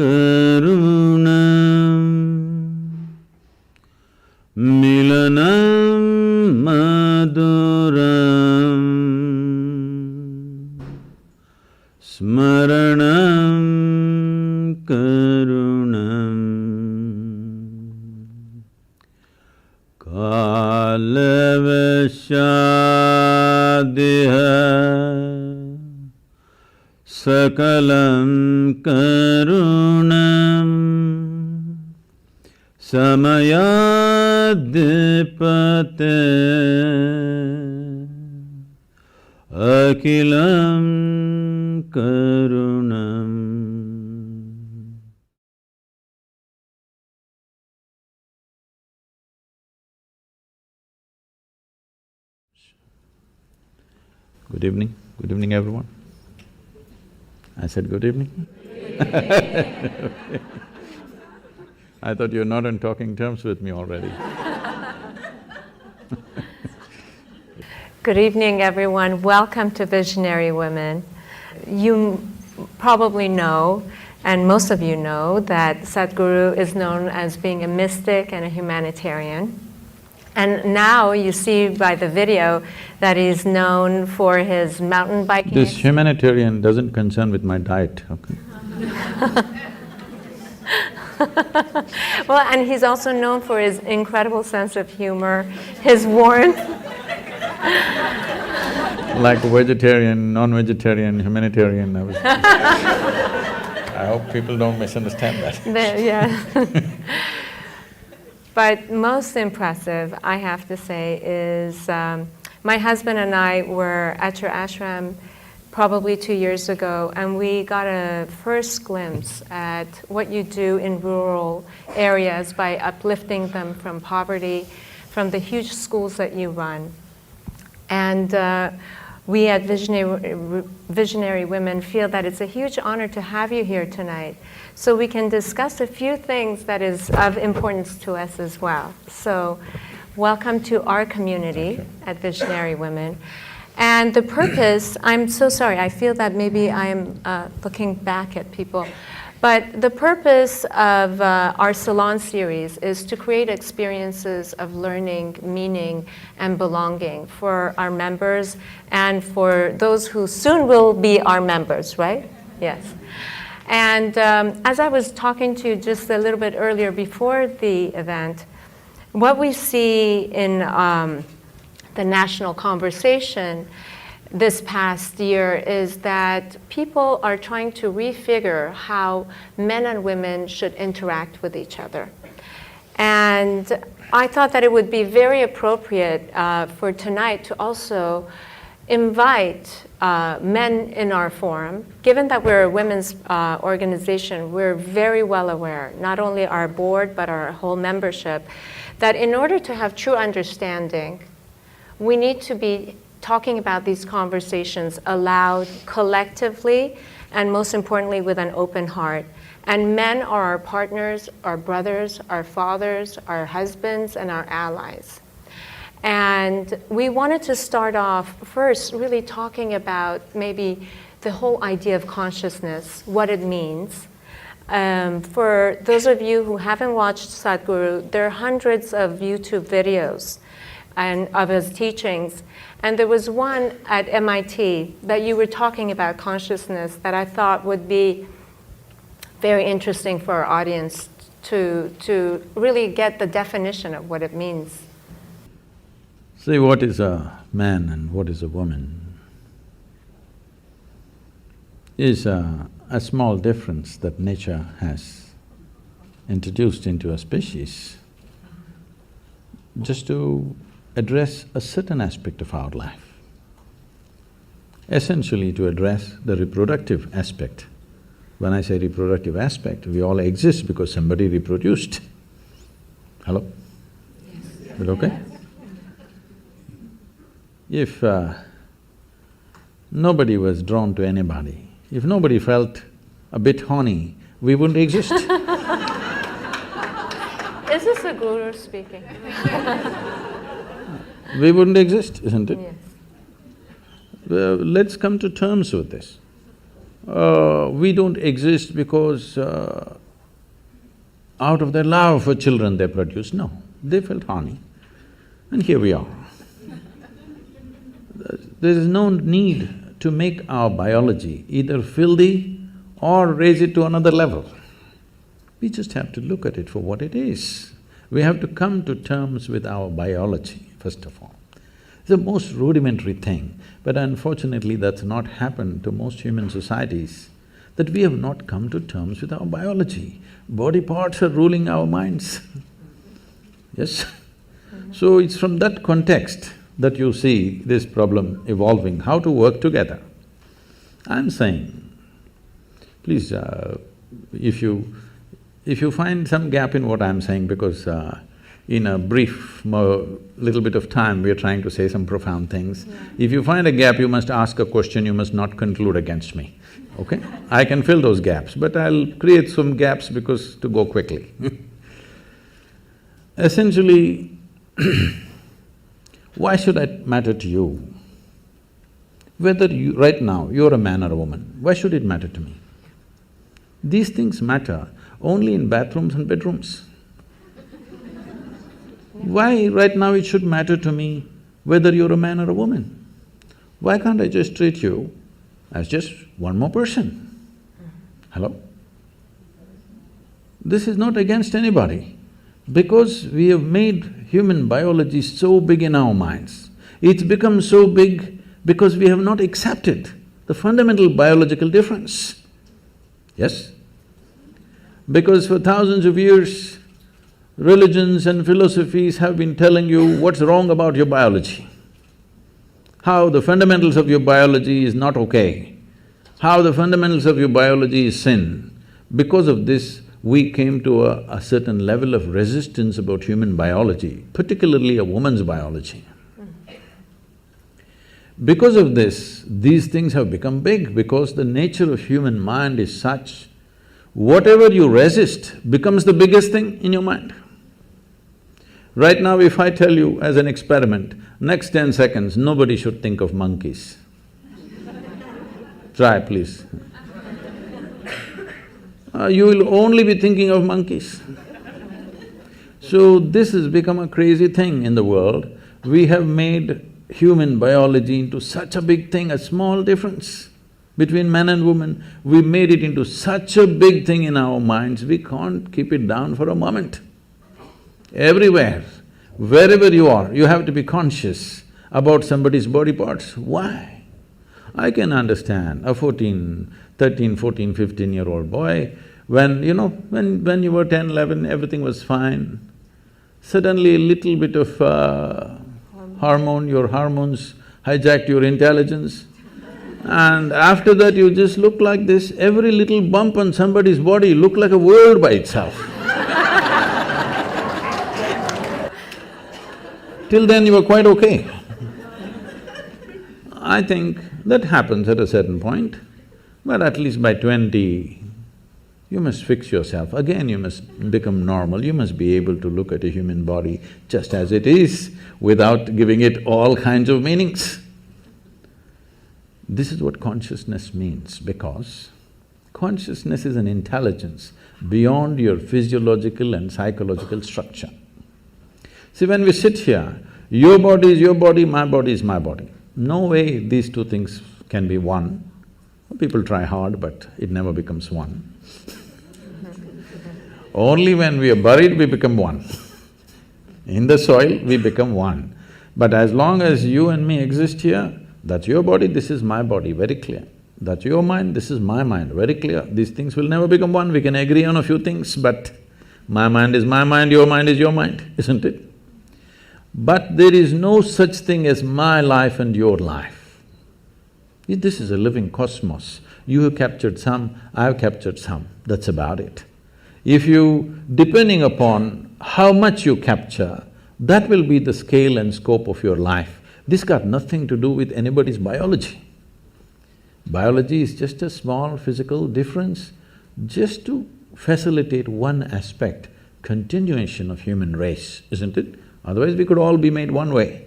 karunam milanam maduram smaranam karunam kalavashadiha sakalam karunam samayadipate akilam karunam. Good evening everyone. I said good evening. I thought you're not on talking terms with me already. Good evening, everyone. Welcome to Visionary Women. You probably know, and most of you know, that Sadhguru is known as being a mystic and a humanitarian. And now you see by the video that he's known for his mountain biking. This humanitarian doesn't concern with my diet, okay? Well, and he's also known for his incredible sense of humor, his warmth. Like vegetarian, non-vegetarian, humanitarian, I hope people don't misunderstand that. Yeah. But most impressive, I have to say, is my husband and I were at your ashram probably 2 years ago, and we got a first glimpse at what you do in rural areas by uplifting them from poverty, from the huge schools that you run. And we at Visionary Women feel that it's a huge honor to have you here tonight, so we can discuss a few things that is of importance to us as well. So, welcome to our community at Visionary Women. And the purpose, I'm so sorry, I feel that maybe I'm looking back at people, but the purpose of our Salon series is to create experiences of learning, meaning, and belonging for our members and for those who soon will be our members, right? Yes. And as I was talking to you just a little bit earlier before the event, what we see in the national conversation this past year is that people are trying to refigure how men and women should interact with each other. And I thought that it would be very appropriate for tonight to also invite men in our forum. Given that we're a women's organization, we're very well aware, not only our board, but our whole membership, that in order to have true understanding, we need to be talking about these conversations aloud, collectively, and most importantly, with an open heart. And men are our partners, our brothers, our fathers, our husbands, and our allies. And we wanted to start off first really talking about maybe the whole idea of consciousness, what it means. For those of you who haven't watched Sadhguru, there are hundreds of YouTube videos and of his teachings. And there was one at MIT that you were talking about consciousness that I thought would be very interesting for our audience to really get the definition of what it means. See, what is a man and what is a woman is a small difference that nature has introduced into a species just to address a certain aspect of our life. Essentially to address the reproductive aspect. When I say reproductive aspect, we all exist because somebody reproduced. Hello? Yes. Is it okay? If nobody was drawn to anybody, if nobody felt a bit horny, we wouldn't exist. Is this a guru speaking? We wouldn't exist, isn't it? Yes. Let's come to terms with this. we don't exist because out of their love for children they produce. No, they felt horny, and here we are. There is no need to make our biology either filthy or raise it to another level. We just have to look at it for what it is. We have to come to terms with our biology, first of all. It's the most rudimentary thing, but unfortunately that's not happened to most human societies, that we have not come to terms with our biology. Body parts are ruling our minds. Yes? So it's from that context that you see this problem evolving, how to work together. I'm saying, please, if you find some gap in what I'm saying, because in a brief little bit of time, we are trying to say some profound things. Yeah. If you find a gap, you must ask a question, you must not conclude against me, okay? I can fill those gaps, but I'll create some gaps because to go quickly. Essentially, why should it matter to you? Whether you… right now, you're a man or a woman, why should it matter to me? These things matter only in bathrooms and bedrooms. Why right now it should matter to me whether you're a man or a woman? Why can't I just treat you as just one more person? Hello? This is not against anybody, because we have made human biology so big in our minds. It's become so big because we have not accepted the fundamental biological difference. Yes? Because for thousands of years, religions and philosophies have been telling you what's wrong about your biology, how the fundamentals of your biology is not okay, how the fundamentals of your biology is sin. Because of this, we came to a certain level of resistance about human biology, particularly a woman's biology. Because of this, these things have become big, because the nature of human mind is such, whatever you resist becomes the biggest thing in your mind. Right now, if I tell you as an experiment, next 10 seconds, nobody should think of monkeys. Try, please. You will only be thinking of monkeys. So this has become a crazy thing in the world. We have made human biology into such a big thing, a small difference between man and woman. We made it into such a big thing in our minds, we can't keep it down for a moment. Everywhere, wherever you are, you have to be conscious about somebody's body parts. Why? I can understand a 13, 14, 15-year-old boy, when you were 10, 11, everything was fine. Suddenly a little bit of your hormones hijacked your intelligence, and after that you just look like this. Every little bump on somebody's body looked like a world by itself. Till then you were quite okay. I think that happens at a certain point, but at least by 20, you must fix yourself. Again, you must become normal, you must be able to look at a human body just as it is, without giving it all kinds of meanings. This is what consciousness means, because consciousness is an intelligence beyond your physiological and psychological structure. See, when we sit here, your body is your body, my body is my body. No way these two things can be one. People try hard, but it never becomes one. Only when we are buried, we become one. In the soil, we become one. But as long as you and me exist here, that's your body, this is my body, very clear. That's your mind, this is my mind, very clear. These things will never become one. We can agree on a few things, but my mind is my mind, your mind is your mind, isn't it? But there is no such thing as my life and your life. This is a living cosmos. You have captured some, I have captured some, that's about it. If you… depending upon how much you capture, that will be the scale and scope of your life. This got nothing to do with anybody's biology. Biology is just a small physical difference, just to facilitate one aspect, continuation of human race, isn't it? Otherwise we could all be made one way.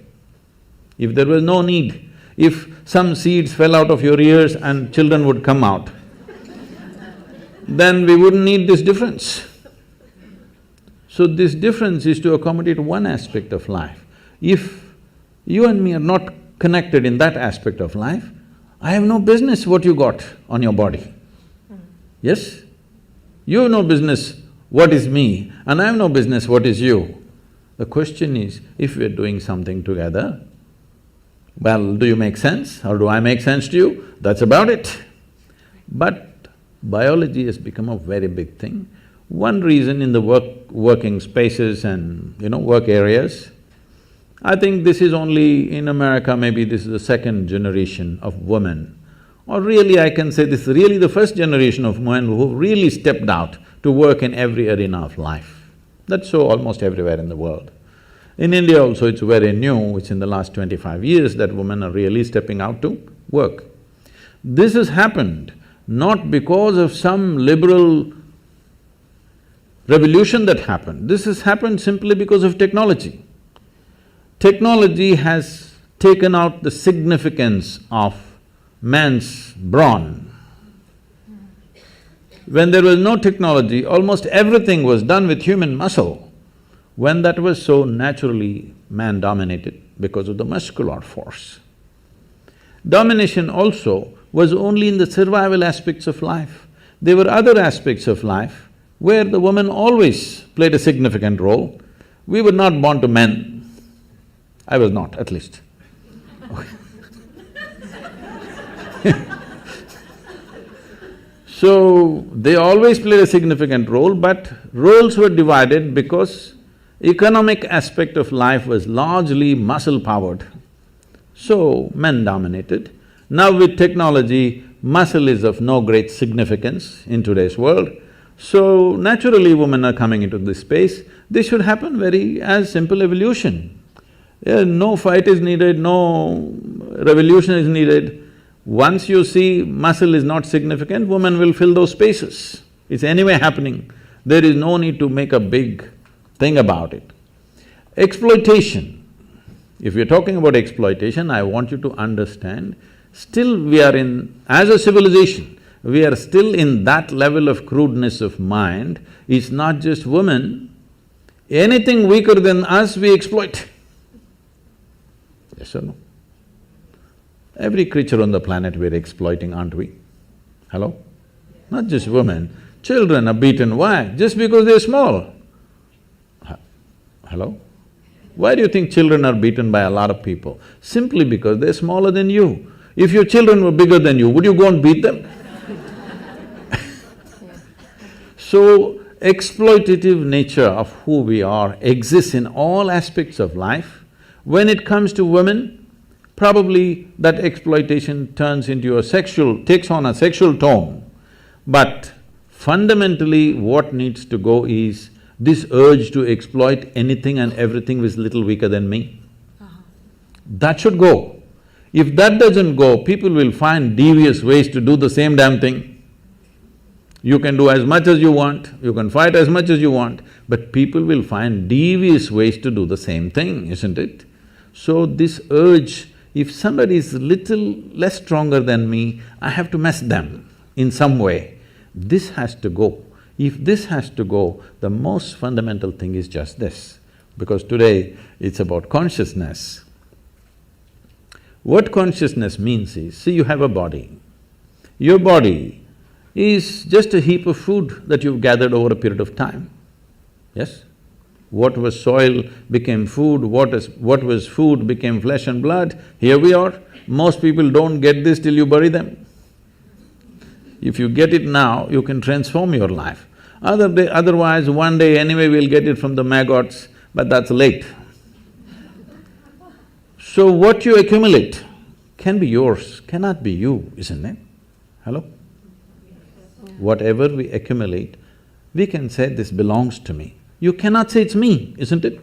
If there was no need, if some seeds fell out of your ears and children would come out, then we wouldn't need this difference. So this difference is to accommodate one aspect of life. If you and me are not connected in that aspect of life, I have no business what you got on your body. Yes? You have no business what is me, and I have no business what is you. The question is, if we're doing something together, well, do you make sense or do I make sense to you? That's about it. But biology has become a very big thing. One reason in the working spaces and, work areas, I think this is only in America, maybe this is the second generation of women. Or really I can say this is really the first generation of women who really stepped out to work in every arena of life. That's so almost everywhere in the world. In India also it's very new, it's in the last 25 years that women are really stepping out to work. This has happened not because of some liberal revolution that happened, this has happened simply because of technology. Technology has taken out the significance of man's brawn. When there was no technology, almost everything was done with human muscle. When that was so naturally man-dominated because of the muscular force. Domination also was only in the survival aspects of life. There were other aspects of life where the woman always played a significant role. We were not born to men. I was not, at least. So, they always played a significant role, but roles were divided because economic aspect of life was largely muscle-powered. So, men dominated. Now with technology, muscle is of no great significance in today's world. So, naturally women are coming into this space. This should happen as simple evolution. No fight is needed, no revolution is needed. Once you see muscle is not significant, women will fill those spaces. It's anyway happening. There is no need to make a big thing about it. Exploitation. If you're talking about exploitation, I want you to understand, still we are as a civilization, we are still in that level of crudeness of mind. It's not just women, anything weaker than us we exploit. Yes or no? Every creature on the planet we're exploiting, aren't we? Hello? Not just women, children are beaten. Why? Just because they're small. Hello? Why do you think children are beaten by a lot of people? Simply because they're smaller than you. If your children were bigger than you, would you go and beat them? So, exploitative nature of who we are exists in all aspects of life. When it comes to women, probably that exploitation takes on a sexual tone. But fundamentally what needs to go is this urge to exploit anything and everything which is little weaker than me. That should go. If that doesn't go, people will find devious ways to do the same damn thing. You can do as much as you want, you can fight as much as you want, but people will find devious ways to do the same thing, isn't it? So this urge, if somebody is little less stronger than me, I have to mess them in some way. This has to go. If this has to go, the most fundamental thing is just this, because today it's about consciousness. What consciousness means is, see, you have a body. Your body is just a heap of food that you've gathered over a period of time, yes? What was soil became food, what was food became flesh and blood, here we are. Most people don't get this till you bury them. If you get it now, you can transform your life. Otherwise, one day anyway we'll get it from the maggots, but that's late. So what you accumulate can be yours, cannot be you, isn't it? Hello? Whatever we accumulate, we can say this belongs to me. You cannot say it's me, isn't it?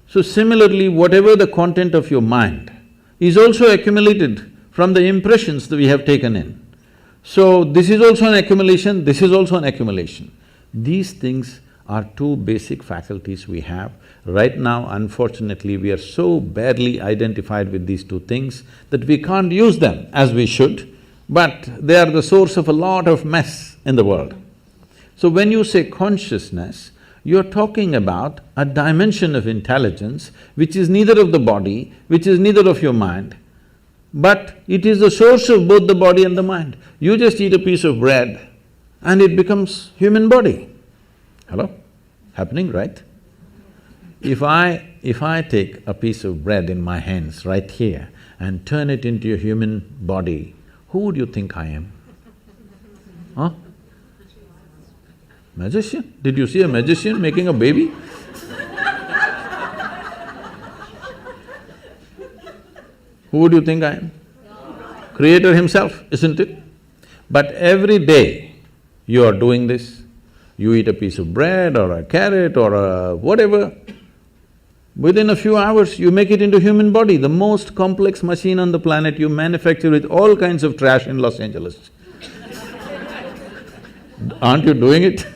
So similarly, whatever the content of your mind is also accumulated from the impressions that we have taken in. So this is also an accumulation, this is also an accumulation. These things are two basic faculties we have. Right now, unfortunately, we are so badly identified with these two things that we can't use them as we should. but they are the source of a lot of mess in the world. So when you say consciousness, you're talking about a dimension of intelligence which is neither of the body, which is neither of your mind, but it is the source of both the body and the mind. You just eat a piece of bread and it becomes human body. Hello? Happening, right? If I take a piece of bread in my hands right here and turn it into a human body, who would you think I am? Huh? Magician? Did you see a magician making a baby? Who would you think I am? Creator himself, isn't it? But every day you are doing this, you eat a piece of bread or a carrot or a whatever, within a few hours you make it into human body, the most complex machine on the planet you manufacture with all kinds of trash in Los Angeles. Aren't you doing it?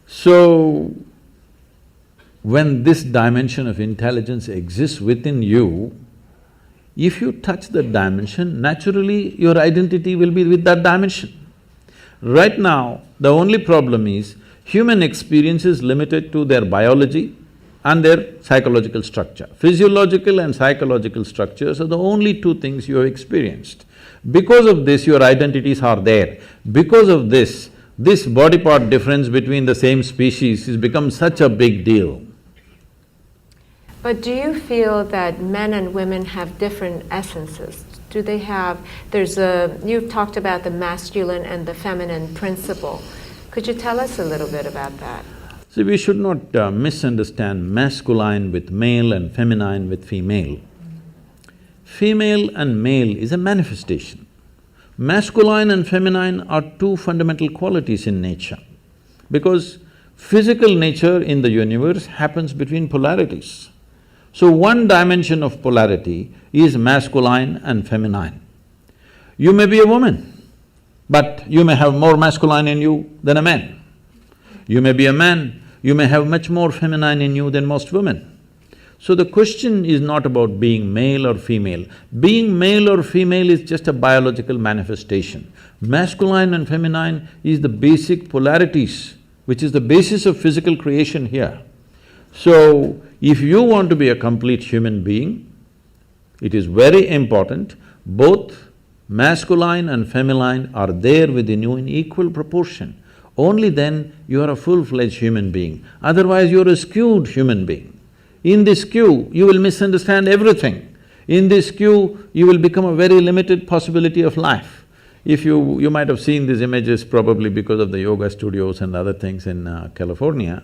So, when this dimension of intelligence exists within you, if you touch that dimension, naturally your identity will be with that dimension. Right now, the only problem is human experience is limited to their biology and their psychological structure. Physiological and psychological structures are the only two things you have experienced. Because of this, your identities are there. Because of this body part difference between the same species has become such a big deal. But do you feel that men and women have different essences? Do they have… you've talked about the masculine and the feminine principle. Could you tell us a little bit about that? See, we should not misunderstand masculine with male and feminine with female. Female and male is a manifestation. Masculine and feminine are two fundamental qualities in nature, because physical nature in the universe happens between polarities. So one dimension of polarity is masculine and feminine. You may be a woman, but you may have more masculine in you than a man. You may be a man, you may have much more feminine in you than most women. So the question is not about being male or female. Being male or female is just a biological manifestation. Masculine and feminine is the basic polarities, which is the basis of physical creation here. So, if you want to be a complete human being, it is very important both masculine and feminine are there within you in equal proportion. Only then you are a full-fledged human being, otherwise you're a skewed human being. In this skew, you will misunderstand everything. In this skew, you will become a very limited possibility of life. If you might have seen these images probably because of the yoga studios and other things in California.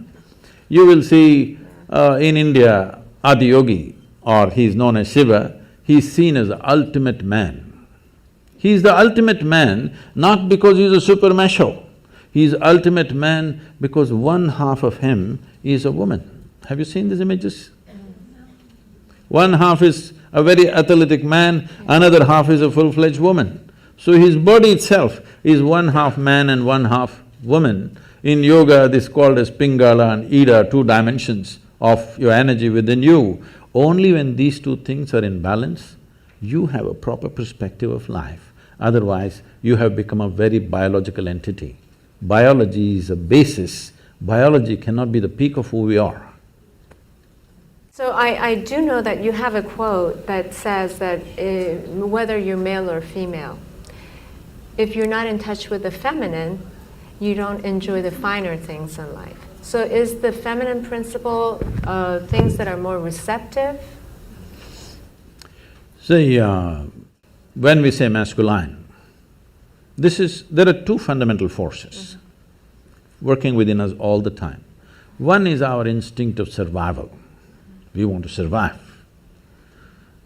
You will see in India, Adiyogi, or he's known as Shiva, he's seen as the ultimate man. He's the ultimate man not because he's a super macho, he's ultimate man because one half of him is a woman. Have you seen these images? One half is a very athletic man, another half is a full-fledged woman. So his body itself is one half man and one half woman. In yoga, this is called as Pingala and Ida, two dimensions of your energy within you. Only when these two things are in balance, you have a proper perspective of life. Otherwise, you have become a very biological entity. Biology is a basis. Biology cannot be the peak of who we are. So I do know that you have a quote that says that whether you're male or female, if you're not in touch with the feminine, you don't enjoy the finer things in life. So is the feminine principle things that are more receptive? See, when we say masculine, there are two fundamental forces working within us all the time. One is our instinct of survival. We want to survive.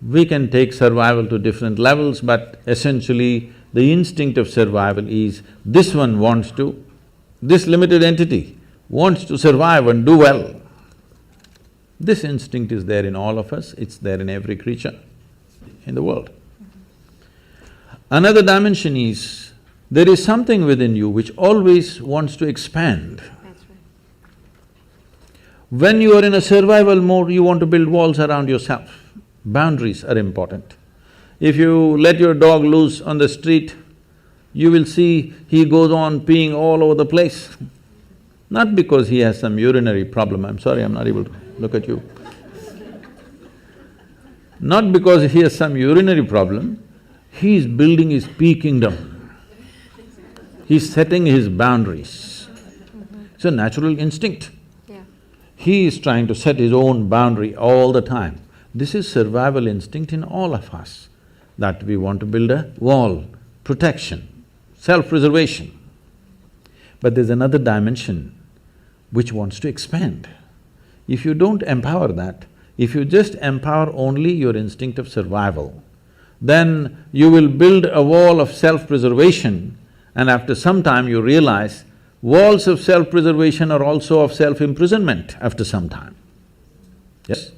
We can take survival to different levels, but essentially the instinct of survival is this one wants to, this limited entity wants to survive and do well. This instinct is there in all of us, it's there in every creature in the world. Another dimension is, there is something within you which always wants to expand. That's right. When you are in a survival mode, you want to build walls around yourself. Boundaries are important. If you let your dog loose on the street, you will see he goes on peeing all over the place. Not because he has some urinary problem, I'm sorry, I'm not able to look at you. Not because he has some urinary problem, he is building his pee kingdom. He's setting his boundaries. It's a natural instinct. Yeah. He is trying to set his own boundary all the time. This is survival instinct in all of us, that we want to build a wall, protection, self-preservation. But there's another dimension which wants to expand. If you don't empower that, if you just empower only your instinct of survival, then you will build a wall of self-preservation, and after some time you realize walls of self-preservation are also of self-imprisonment after some time. Yes?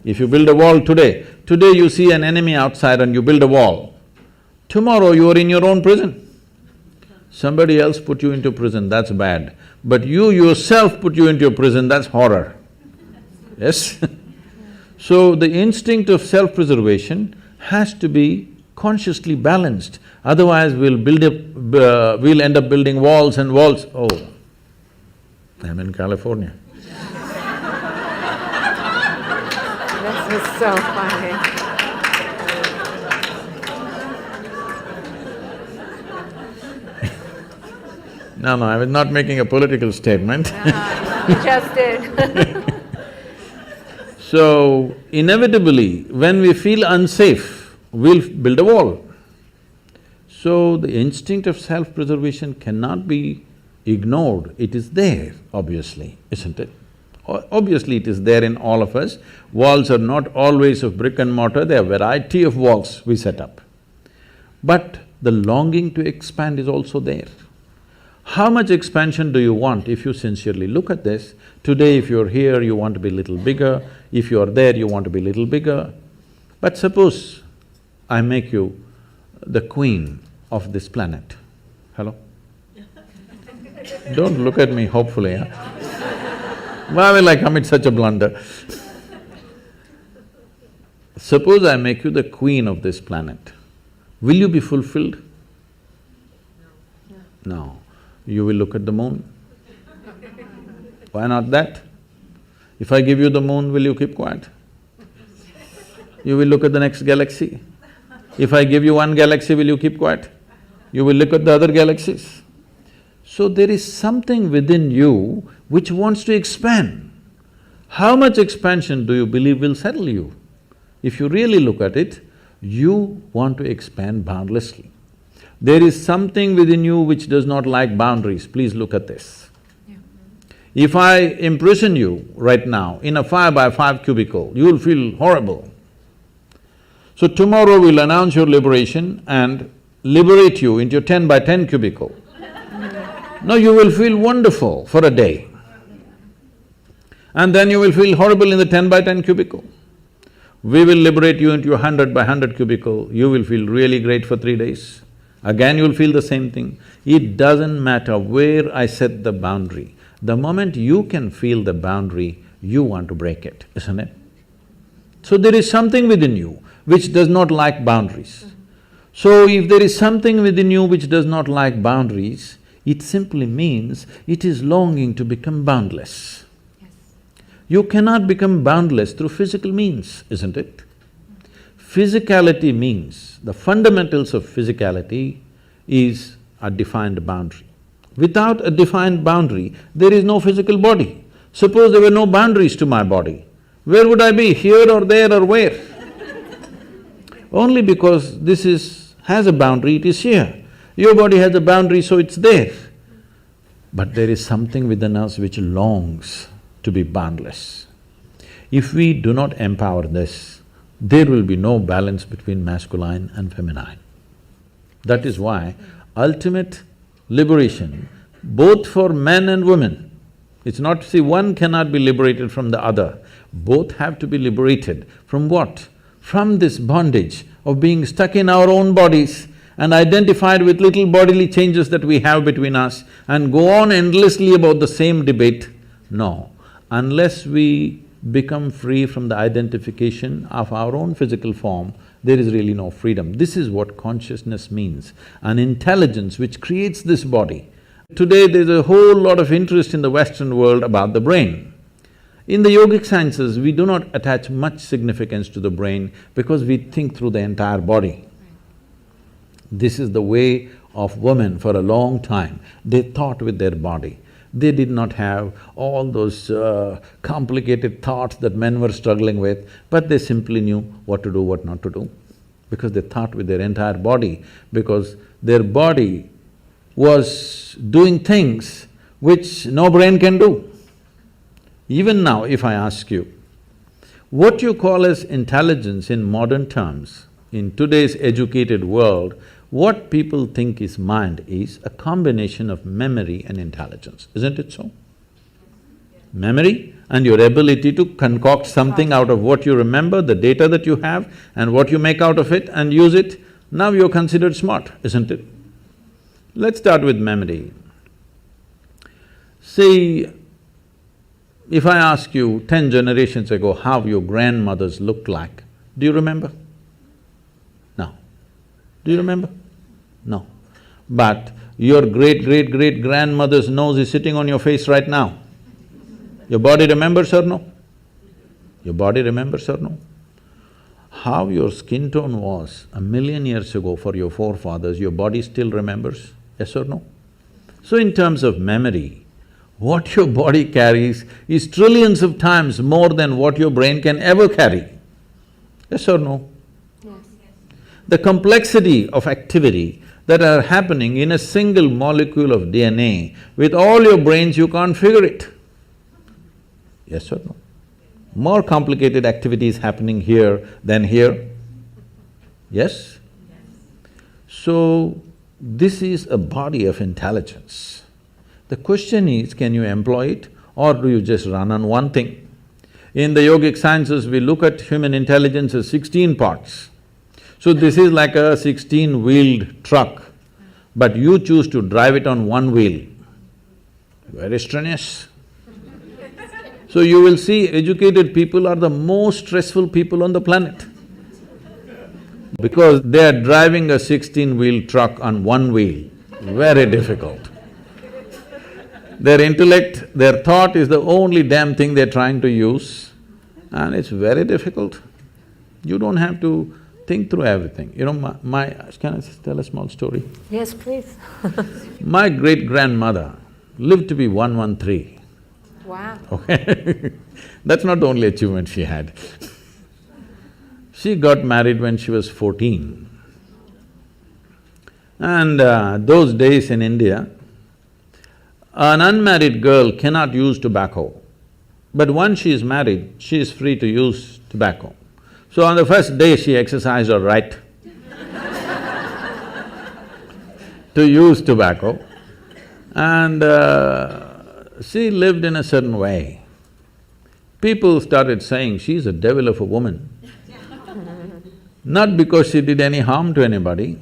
If you build a wall today you see an enemy outside and you build a wall. Tomorrow you are in your own prison. Somebody else put you into prison, that's bad. But you yourself put you into a prison, that's horror. Yes? So the instinct of self-preservation has to be consciously balanced, otherwise we'll end up building walls and walls. Oh, I'm in California. This is so funny. No, I was not making a political statement. You just did. So, inevitably, when we feel unsafe, we'll build a wall. So, the instinct of self-preservation cannot be ignored, it is there, obviously, isn't it? Obviously, it is there in all of us. Walls are not always of brick and mortar, there are a variety of walls we set up. But the longing to expand is also there. How much expansion do you want if you sincerely look at this? Today if you're here, you want to be a little bigger, if you're there, you want to be a little bigger. But suppose I make you the queen of this planet. Hello? Don't look at me hopefully, huh? Why will I commit such a blunder? Suppose I make you the queen of this planet, will you be fulfilled? No. You will look at the moon. Why not that? If I give you the moon, will you keep quiet? You will look at the next galaxy. If I give you one galaxy, will you keep quiet? You will look at the other galaxies. So there is something within you which wants to expand. How much expansion do you believe will settle you? If you really look at it, you want to expand boundlessly. There is something within you which does not like boundaries, please look at this. Yeah. If I imprison you right now in a 5x5 cubicle, you will feel horrible. So tomorrow we'll announce your liberation and liberate you into your 10x10 cubicle. Now you will feel wonderful for a day. And then you will feel horrible in the 10x10 cubicle. We will liberate you into your 100x100 cubicle, you will feel really great for 3 days. Again you'll feel the same thing. It doesn't matter where I set the boundary. The moment you can feel the boundary, you want to break it, isn't it? So there is something within you which does not like boundaries. So if there is something within you which does not like boundaries, it simply means it is longing to become boundless. Yes. You cannot become boundless through physical means, isn't it? Physicality means, the fundamentals of physicality is a defined boundary. Without a defined boundary, there is no physical body. Suppose there were no boundaries to my body, where would I be, here or there or where? Only because has a boundary, it is here. Your body has a boundary, so it's there. But there is something within us which longs to be boundless. If we do not empower this, there will be no balance between masculine and feminine. That is why ultimate liberation, both for men and women, it's not… see, one cannot be liberated from the other. Both have to be liberated from what? From this bondage of being stuck in our own bodies and identified with little bodily changes that we have between us and go on endlessly about the same debate. No, unless we become free from the identification of our own physical form, there is really no freedom. This is what consciousness means, an intelligence which creates this body. Today there's a whole lot of interest in the Western world about the brain. In the yogic sciences, we do not attach much significance to the brain because we think through the entire body. This is the way of women for a long time. They thought with their body. They did not have all those complicated thoughts that men were struggling with, but they simply knew what to do, what not to do, because they thought with their entire body, because their body was doing things which no brain can do. Even now, if I ask you, what you call as intelligence in modern terms, in today's educated world, what people think is mind is a combination of memory and intelligence, isn't it so? Memory and your ability to concoct something out of what you remember, the data that you have, and what you make out of it and use it, now you're considered smart, isn't it? Let's start with memory. See, if I ask you 10 generations ago how your grandmothers looked like, do you remember? No. Do you remember? No. But your great-great-great-grandmother's nose is sitting on your face right now. Your body remembers or no? Your body remembers or no? How your skin tone was 1,000,000 years ago for your forefathers, your body still remembers, yes or no? So in terms of memory, what your body carries is trillions of times more than what your brain can ever carry, yes or no? Yes. The complexity of activity that are happening in a single molecule of DNA, with all your brains you can't figure it. Yes or no? More complicated activity is happening here than here. Yes? So, this is a body of intelligence. The question is, can you employ it or do you just run on one thing? In the yogic sciences, we look at human intelligence as 16 parts. So this is like a 16-wheeled truck, but you choose to drive it on one wheel. Very strenuous. So you will see educated people are the most stressful people on the planet because they are driving a 16-wheel truck on one wheel, very difficult. Their intellect, their thought is the only damn thing they're trying to use and it's very difficult. You don't have to think through everything. You know, can I tell a small story? Yes, please. My great-grandmother lived to be 113. Wow. Okay that's not the only achievement she had. She got married when she was 14. And those days in India, an unmarried girl cannot use tobacco, but once she is married, she is free to use tobacco. So on the first day, she exercised her right to use tobacco, and she lived in a certain way. People started saying, she's a devil of a woman. Not because she did any harm to anybody,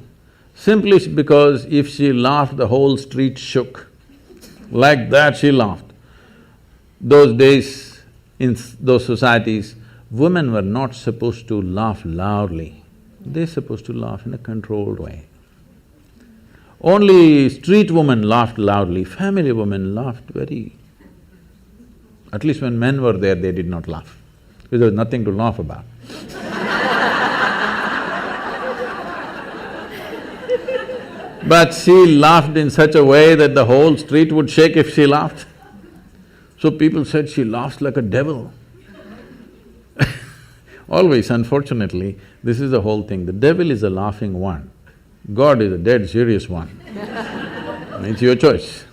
simply because if she laughed, the whole street shook. Like that she laughed. Those days, in those societies, women were not supposed to laugh loudly, they're supposed to laugh in a controlled way. Only street women laughed loudly, family women laughed very… At least when men were there, they did not laugh, because there was nothing to laugh about. But she laughed in such a way that the whole street would shake if she laughed. So people said she laughs like a devil. Always, unfortunately, this is the whole thing. The devil is a laughing one, God is a dead serious one. It's your choice.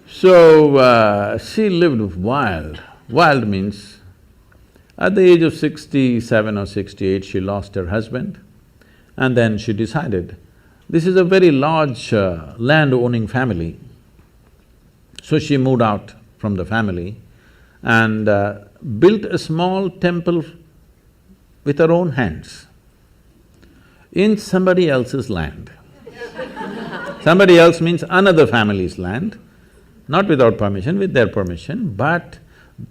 So, she lived wild. Wild means, at the age of 67 or 68, she lost her husband, and then she decided, this is a very large land-owning family. So she moved out from the family and built a small temple with her own hands in somebody else's land. Somebody else means another family's land, not without permission, with their permission, but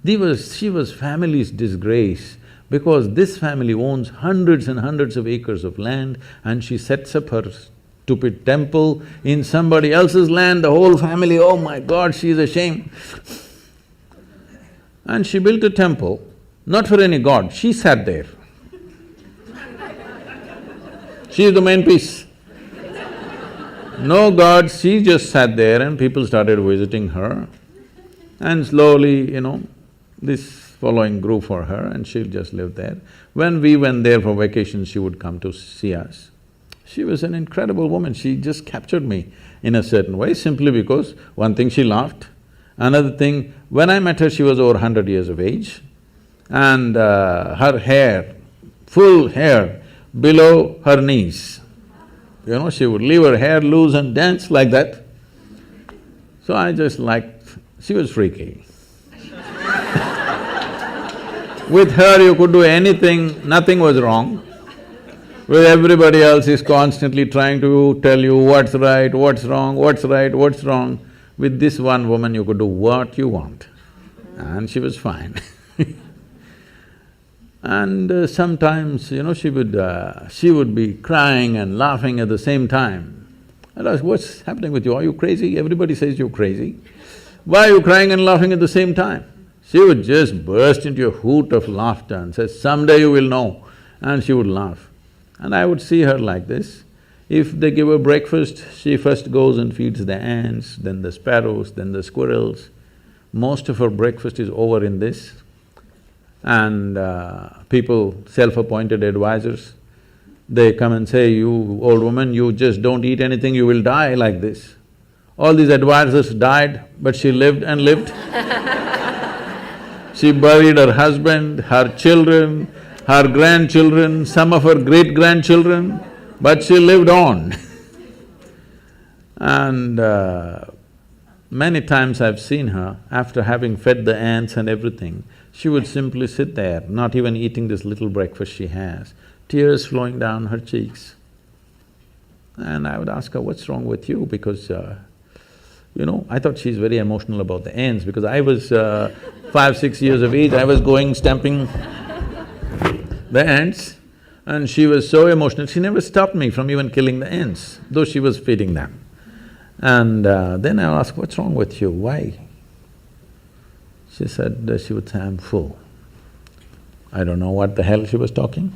she was family's disgrace because this family owns hundreds and hundreds of acres of land and she sets up her stupid temple in somebody else's land, the whole family, oh my God, she's ashamed. And she built a temple, not for any god, she sat there. She is the main piece. No god, she just sat there and people started visiting her. And slowly, this following grew for her and she'll just live there. When we went there for vacation, she would come to see us. She was an incredible woman, she just captured me in a certain way simply because one thing, she laughed. Another thing, when I met her, she was over 100 years of age and her hair, full hair below her knees. She would leave her hair loose and dance like that. So I just liked… she was freaky. With her you could do anything, nothing was wrong. With everybody else is constantly trying to tell you what's right, what's wrong, what's right, what's wrong. With this one woman you could do what you want and she was fine. And sometimes, she would be crying and laughing at the same time. I'd ask, what's happening with you? Are you crazy? Everybody says you're crazy. Why are you crying and laughing at the same time? She would just burst into a hoot of laughter and say, someday you will know, and she would laugh. And I would see her like this. If they give her breakfast, she first goes and feeds the ants, then the sparrows, then the squirrels. Most of her breakfast is over in this. And people, self-appointed advisors, they come and say, you old woman, you just don't eat anything, you will die like this. All these advisors died, but she lived and lived. She buried her husband, her children, her grandchildren, some of her great-grandchildren, but she lived on. And many times I've seen her, after having fed the ants and everything, she would simply sit there, not even eating this little breakfast she has, tears flowing down her cheeks. And I would ask her, what's wrong with you? Because, I thought she's very emotional about the ants because I was 5, 6 years of age, I was going stamping the ants and she was so emotional, she never stopped me from even killing the ants, though she was feeding them. And then I asked, what's wrong with you, why? She said, she would say, I'm full. I don't know what the hell she was talking.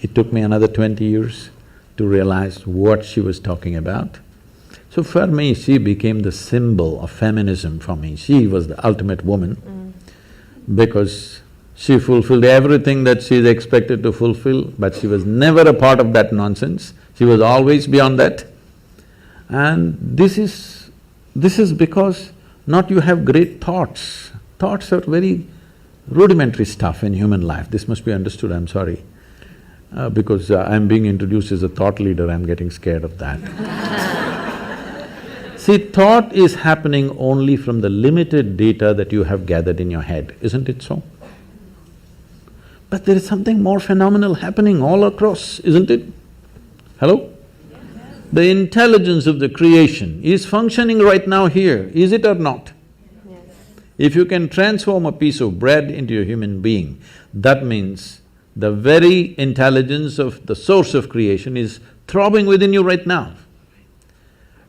It took me another 20 years to realize what she was talking about. So for me, she became the symbol of feminism for me. She was the ultimate woman because she fulfilled everything that she is expected to fulfill, but she was never a part of that nonsense. She was always beyond that. And this is because not you have great thoughts. Thoughts are very rudimentary stuff in human life. This must be understood, I'm sorry. Because I'm being introduced as a thought leader, I'm getting scared of that. See, thought is happening only from the limited data that you have gathered in your head, isn't it so? But there is something more phenomenal happening all across, isn't it? Hello? The intelligence of the creation is functioning right now here, is it or not? Yes. If you can transform a piece of bread into a human being, that means the very intelligence of the source of creation is throbbing within you right now.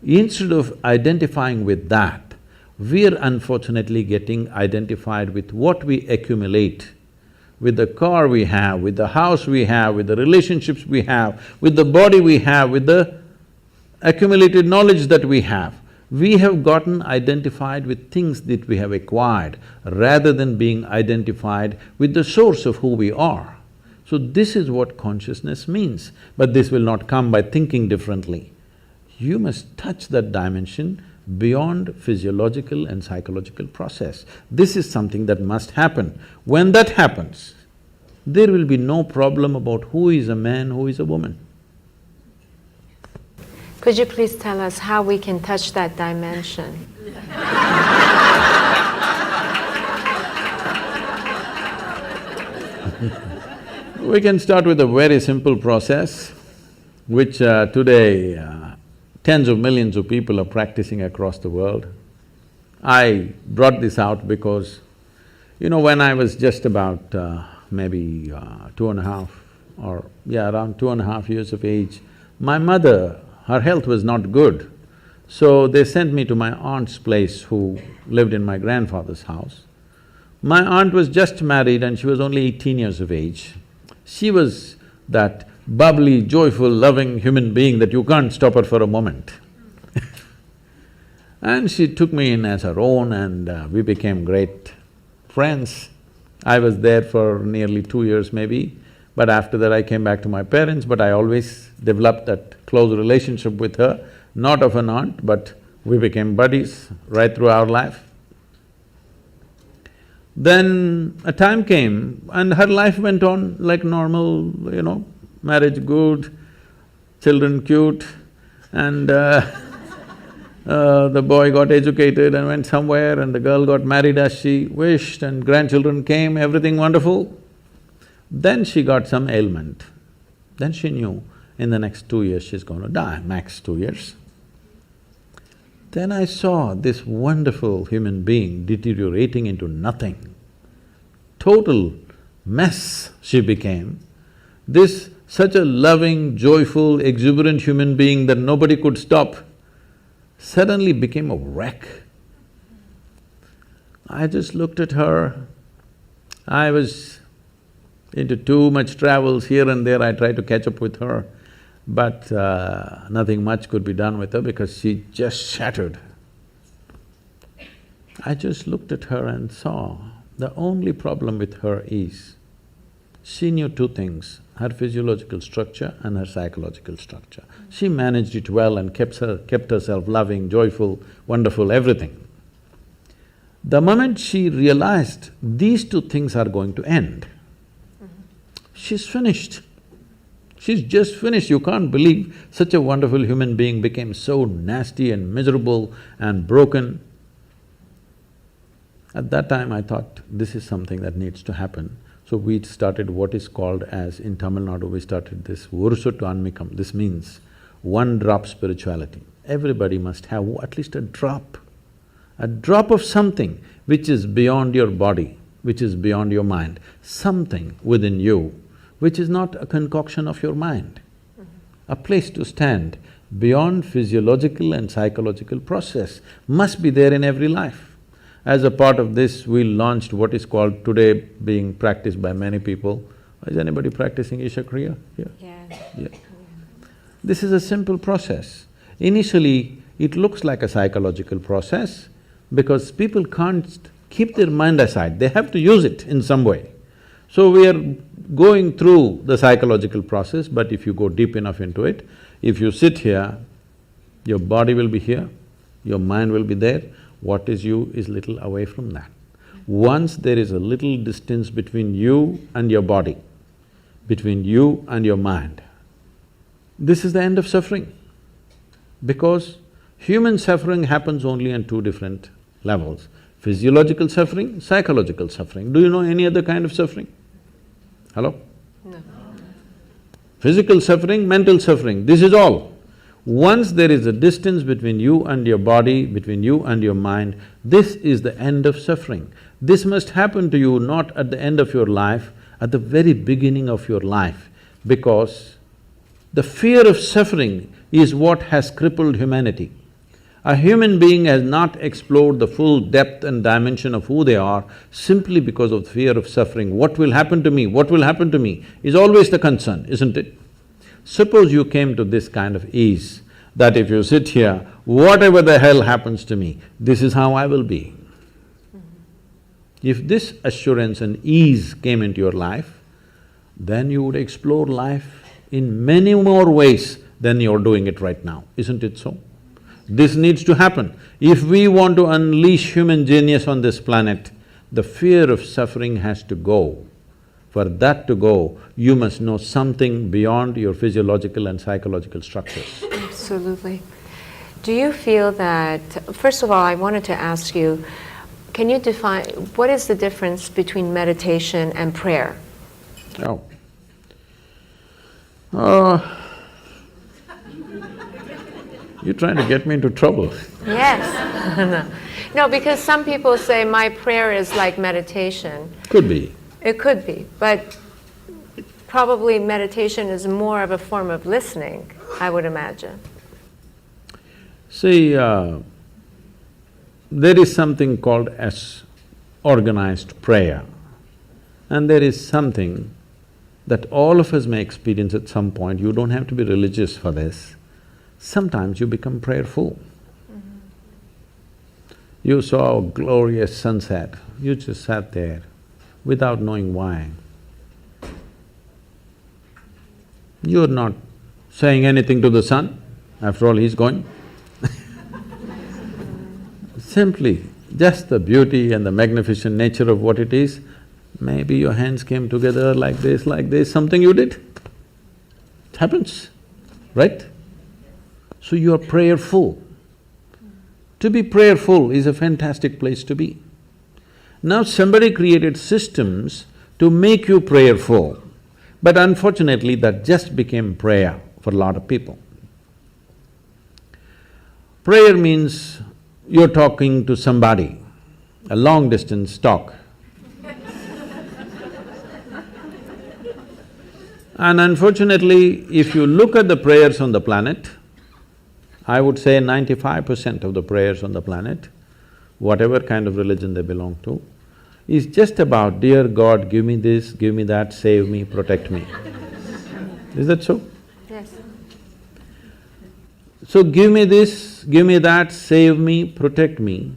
Instead of identifying with that, we're unfortunately getting identified with what we accumulate, with the car we have, with the house we have, with the relationships we have, with the body we have, with the accumulated knowledge that we have. We have gotten identified with things that we have acquired rather than being identified with the source of who we are. So this is what consciousness means, but this will not come by thinking differently. You must touch that dimension beyond physiological and psychological process. This is something that must happen. When that happens, there will be no problem about who is a man, who is a woman. Could you please tell us how we can touch that dimension? We can start with a very simple process, which today tens of millions of people are practicing across the world. I brought this out because, when I was just about maybe 2.5 or… yeah, around 2.5 years of age, my mother, her health was not good. So they sent me to my aunt's place who lived in my grandfather's house. My aunt was just married and she was only 18 years of age. She was that bubbly, joyful, loving human being that you can't stop her for a moment. And she took me in as her own and we became great friends. I was there for nearly 2 years maybe, but after that I came back to my parents, but I always developed that close relationship with her, not of an aunt, but we became buddies right through our life. Then a time came and her life went on like normal, marriage good, children cute, and the boy got educated and went somewhere and the girl got married as she wished and grandchildren came, everything wonderful. Then she got some ailment. Then she knew in the next 2 years she's going to die, max 2 years. Then I saw this wonderful human being deteriorating into nothing. Total mess she became. This such a loving, joyful, exuberant human being that nobody could stop suddenly became a wreck. I just looked at her. I was into too much travels here and there, I tried to catch up with her, but nothing much could be done with her because she just shattered. I just looked at her and saw the only problem with her is she knew two things, her physiological structure and her psychological structure. She managed it well and kept herself loving, joyful, wonderful, everything. The moment she realized these two things are going to end, she's finished. She's just finished. You can't believe such a wonderful human being became so nasty and miserable and broken. At that time I thought, this is something that needs to happen. So we started what is called as, in Tamil Nadu, we started this Urusuttu Anmikam. This means one drop spirituality. Everybody must have at least a drop of something which is beyond your body, which is beyond your mind, something within you which is not a concoction of your mind. A place to stand beyond physiological and psychological process must be there in every life. As a part of this, we launched what is called today being practiced by many people. Is anybody practicing Isha Kriya here? Yeah. This is a simple process. Initially, it looks like a psychological process because people can't keep their mind aside, they have to use it in some way. So we are going through the psychological process, but if you go deep enough into it, if you sit here, your body will be here, your mind will be there, what is you is little away from that. Once there is a little distance between you and your body, between you and your mind, this is the end of suffering. Because human suffering happens only on two different levels, physiological suffering, psychological suffering. Do you know any other kind of suffering? Hello? No. Physical suffering, mental suffering, this is all. Once there is a distance between you and your body, between you and your mind, this is the end of suffering. This must happen to you not at the end of your life, at the very beginning of your life, because the fear of suffering is what has crippled humanity. A human being has not explored the full depth and dimension of who they are simply because of fear of suffering. What will happen to me? What will happen to me? Is always the concern, isn't it? Suppose you came to this kind of ease, that if you sit here, whatever the hell happens to me, this is how I will be. If this assurance and ease came into your life, then you would explore life in many more ways than you're doing it right now, isn't it so? This needs to happen. If we want to unleash human genius on this planet, the fear of suffering has to go. For that to go, you must know something beyond your physiological and psychological structures. Absolutely. Do you feel that… First of all, I wanted to ask you, can you define… what is the difference between meditation and prayer? You're trying to get me into trouble. Yes. No, because some people say my prayer is like meditation. Could be. It could be, but probably meditation is more of a form of listening, I would imagine. See, there is something called as organized prayer, and there is something that all of us may experience at some point. You don't have to be religious for this. Sometimes you become prayerful. You saw a glorious sunset, you just sat there without knowing why. You're not saying anything to the sun, after all he's going. Simply, just the beauty and the magnificent nature of what it is, maybe your hands came together like this, something you did. It happens, right? So you are prayerful. To be prayerful is a fantastic place to be. Now somebody created systems to make you prayerful, but unfortunately that just became prayer for a lot of people. Prayer means you're talking to somebody, a long distance talk. And unfortunately, if you look at the prayers on the planet, I would say 95% of the prayers on the planet, whatever kind of religion they belong to, is just about, dear God, give me this, give me that, save me, protect me. Is that so? Yes. So give me this, give me that, save me, protect me.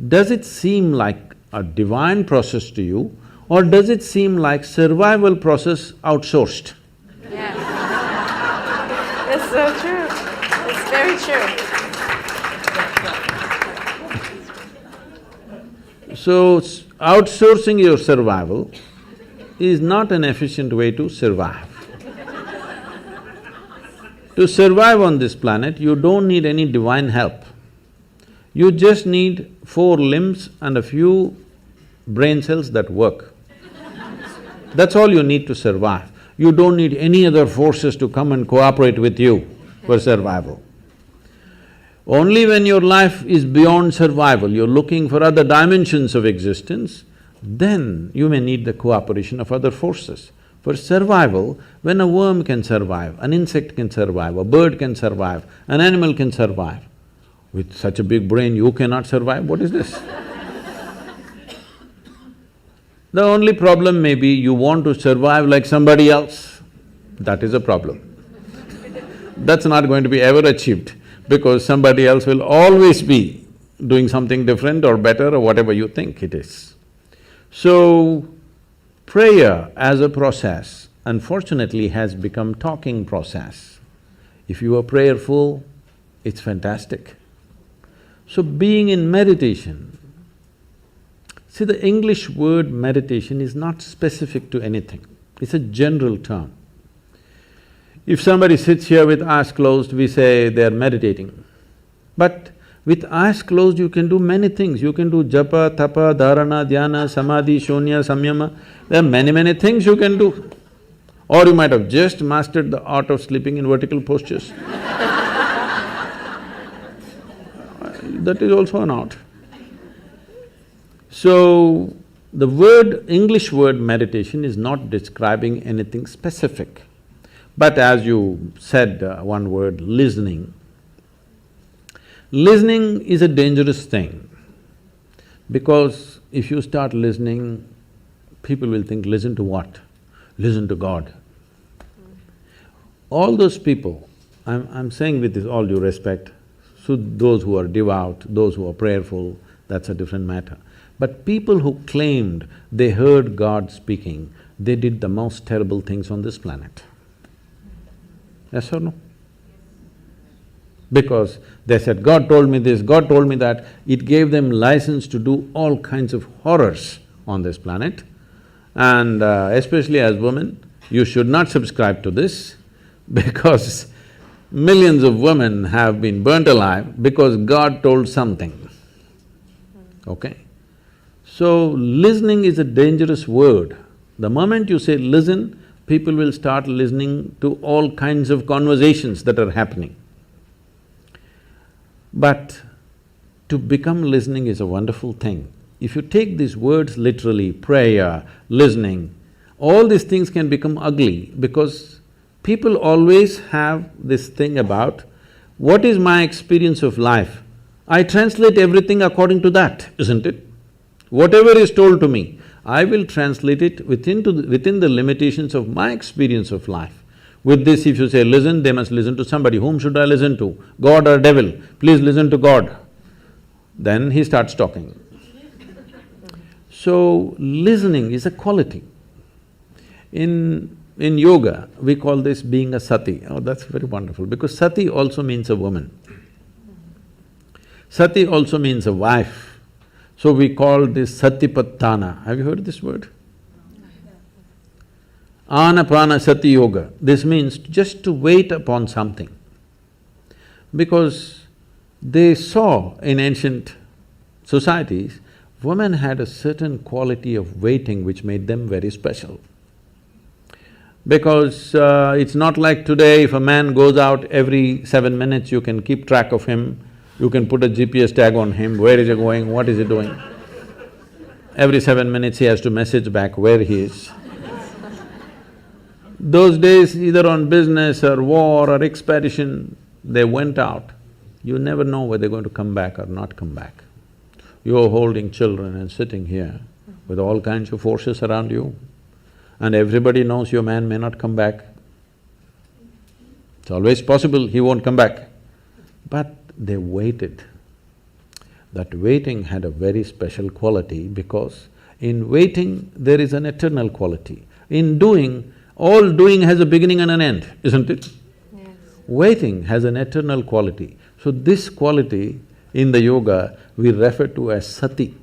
Does it seem like a divine process to you, or does it seem like survival process outsourced? Yes. It's so true. It's very true. So, outsourcing your survival is not an efficient way to survive. To survive on this planet, you don't need any divine help. You just need 4 limbs and a few brain cells that work. That's all you need to survive. You don't need any other forces to come and cooperate with you for survival. Only when your life is beyond survival, you're looking for other dimensions of existence, then you may need the cooperation of other forces. For survival, when a worm can survive, an insect can survive, a bird can survive, an animal can survive, with such a big brain you cannot survive, what is this? The only problem may be you want to survive like somebody else, that is a problem. That's not going to be ever achieved, because somebody else will always be doing something different or better or whatever you think it is. So, prayer as a process, unfortunately, has become talking process. If you are prayerful, it's fantastic. So being in meditation, see, the English word meditation is not specific to anything, it's a general term. If somebody sits here with eyes closed, we say they're meditating. But with eyes closed, you can do many things. You can do japa, tapa, dharana, dhyana, samadhi, shunya, samyama. There are many things you can do. Or you might have just mastered the art of sleeping in vertical postures. That is also an art. So, the word… English word meditation is not describing anything specific. But as you said one word, listening. Listening is a dangerous thing, because if you start listening, people will think, listen to what? Listen to God. All those people, I'm saying with this all due respect, so those who are devout, those who are prayerful, that's a different matter. But people who claimed they heard God speaking, they did the most terrible things on this planet. Yes or no? Because they said, God told me this, God told me that, it gave them license to do all kinds of horrors on this planet. And especially as women, you should not subscribe to this, because millions of women have been burnt alive because God told something, okay? So, listening is a dangerous word. The moment you say listen, people will start listening to all kinds of conversations that are happening. But to become listening is a wonderful thing. if you take these words literally, prayer, listening, all these things can become ugly because people always have this thing about, what is my experience of life? I translate everything according to that, isn't it? Whatever is told to me, I will translate it within the limitations of my experience of life. With this, if you say listen, they must listen to somebody. Whom should I listen to? God or devil? Please listen to God. Then he starts talking. So, listening is a quality. In yoga, we call this being a sati. Oh, that's very wonderful, because sati also means a woman. Sati also means a wife. So we call this Satipattana. Have you heard this word? Anapana Sati Yoga. This means just to wait upon something. Because they saw in ancient societies, women had a certain quality of waiting which made them very special. Because it's not like today, if a man goes out every 7 minutes, you can keep track of him, you can put a GPS tag on him, where is he going, what is he doing. Every 7 minutes he has to message back where he is. Those days, either on business or war or expedition, they went out. You never know whether they're going to come back or not come back. You're holding children and sitting here with all kinds of forces around you, and everybody knows your man may not come back. It's always possible he won't come back. But they waited. That waiting had a very special quality because in waiting there is an eternal quality. In doing, all doing has a beginning and an end, isn't it? Yes. Waiting has an eternal quality. So this quality in the yoga we refer to as sati.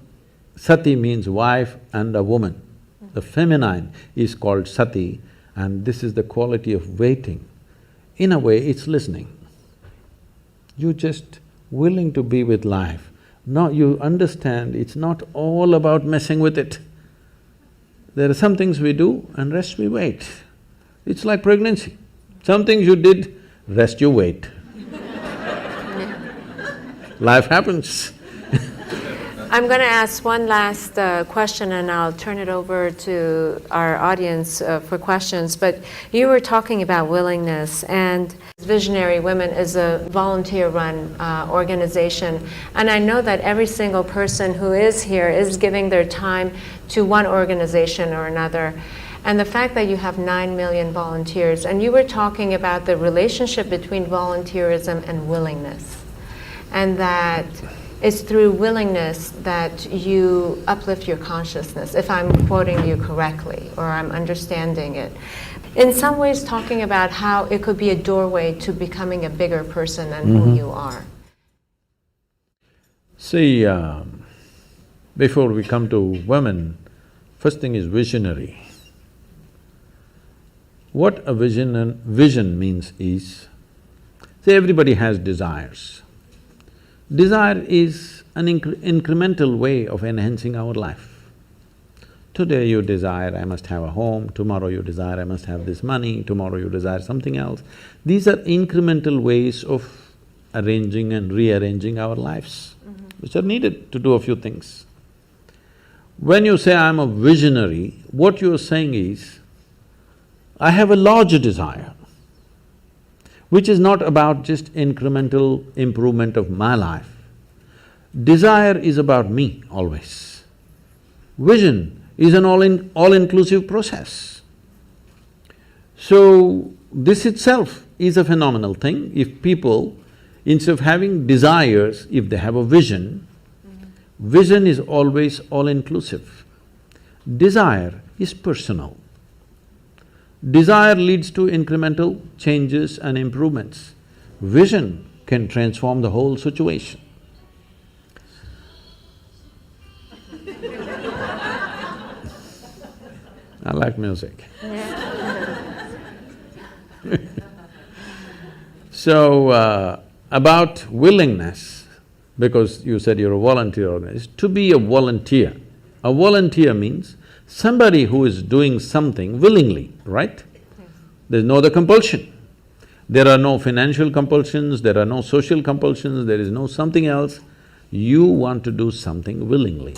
Sati means wife and a woman. The feminine is called sati, and this is the quality of waiting. In a way, it's listening. You're just willing to be with life. Now you understand it's not all about messing with it. There are some things we do and rest we wait. It's like pregnancy. Some things you did, rest you wait. Life happens. I'm going to ask one last question and I'll turn it over to our audience for questions. But you were talking about willingness, and Visionary Women is a volunteer-run organization. And I know that every single person who is here is giving their time to one organization or another. And the fact that you have 9 million volunteers, and you were talking about the relationship between volunteerism and willingness, and that it's through willingness that you uplift your consciousness, if I'm quoting you correctly, or I'm understanding it. In some ways talking about how it could be a doorway to becoming a bigger person than who you are. See, before we come to women, first thing is visionary. What a vision means is, see, everybody has desires. Desire is an incremental way of enhancing our life. Today you desire, I must have a home, tomorrow you desire, I must have this money, tomorrow you desire something else. These are incremental ways of arranging and rearranging our lives, which are needed to do a few things. When you say, I'm a visionary, what you're saying is, I have a larger desire, which is not about just incremental improvement of my life. Desire is about me always. Vision is an all-inclusive process. So, this itself is a phenomenal thing. If people, instead of having desires, if they have a vision, vision is always all-inclusive. Desire is personal. Desire leads to incremental changes and improvements. Vision can transform the whole situation. I like music. So, about willingness, because you said you're a volunteer organization, to be a volunteer. A volunteer means somebody who is doing something willingly, right? Yes. There's no other compulsion. There are no financial compulsions, there are no social compulsions, there is no something else. You want to do something willingly.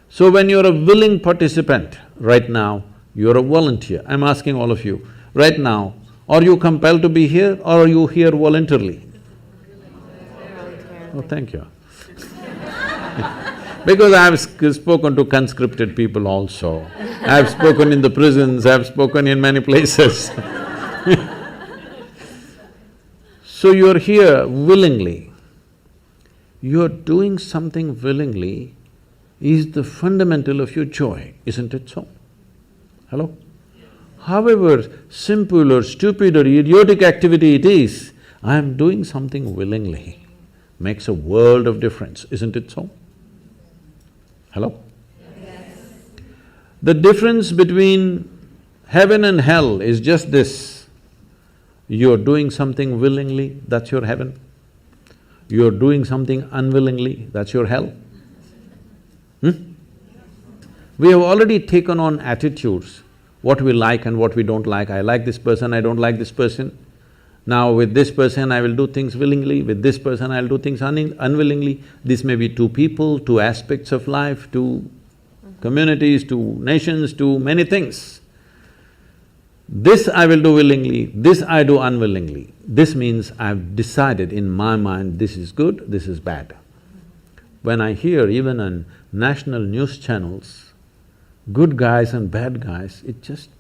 So when you're a willing participant, right now, you're a volunteer. I'm asking all of you, right now, are you compelled to be here or are you here voluntarily? Oh, thank you. Because I've spoken to conscripted people also. I've spoken in the prisons, I've spoken in many places. So you're here willingly. You're doing something willingly is the fundamental of your joy, isn't it so? Hello? However simple or stupid or idiotic activity it is, I am doing something willingly, makes a world of difference, isn't it so? Hello? Yes. The difference between heaven and hell is just this: you're doing something willingly, that's your heaven. You're doing something unwillingly, that's your hell. We have already taken on attitudes, what we like and what we don't like. I like this person, I don't like this person. Now with this person I will do things willingly, with this person I'll do things unwillingly. This may be two people, two aspects of life, two communities, two nations, two many things. This I will do willingly, this I do unwillingly. This means I've decided in my mind, this is good, this is bad. When I hear even on national news channels, good guys and bad guys, it just…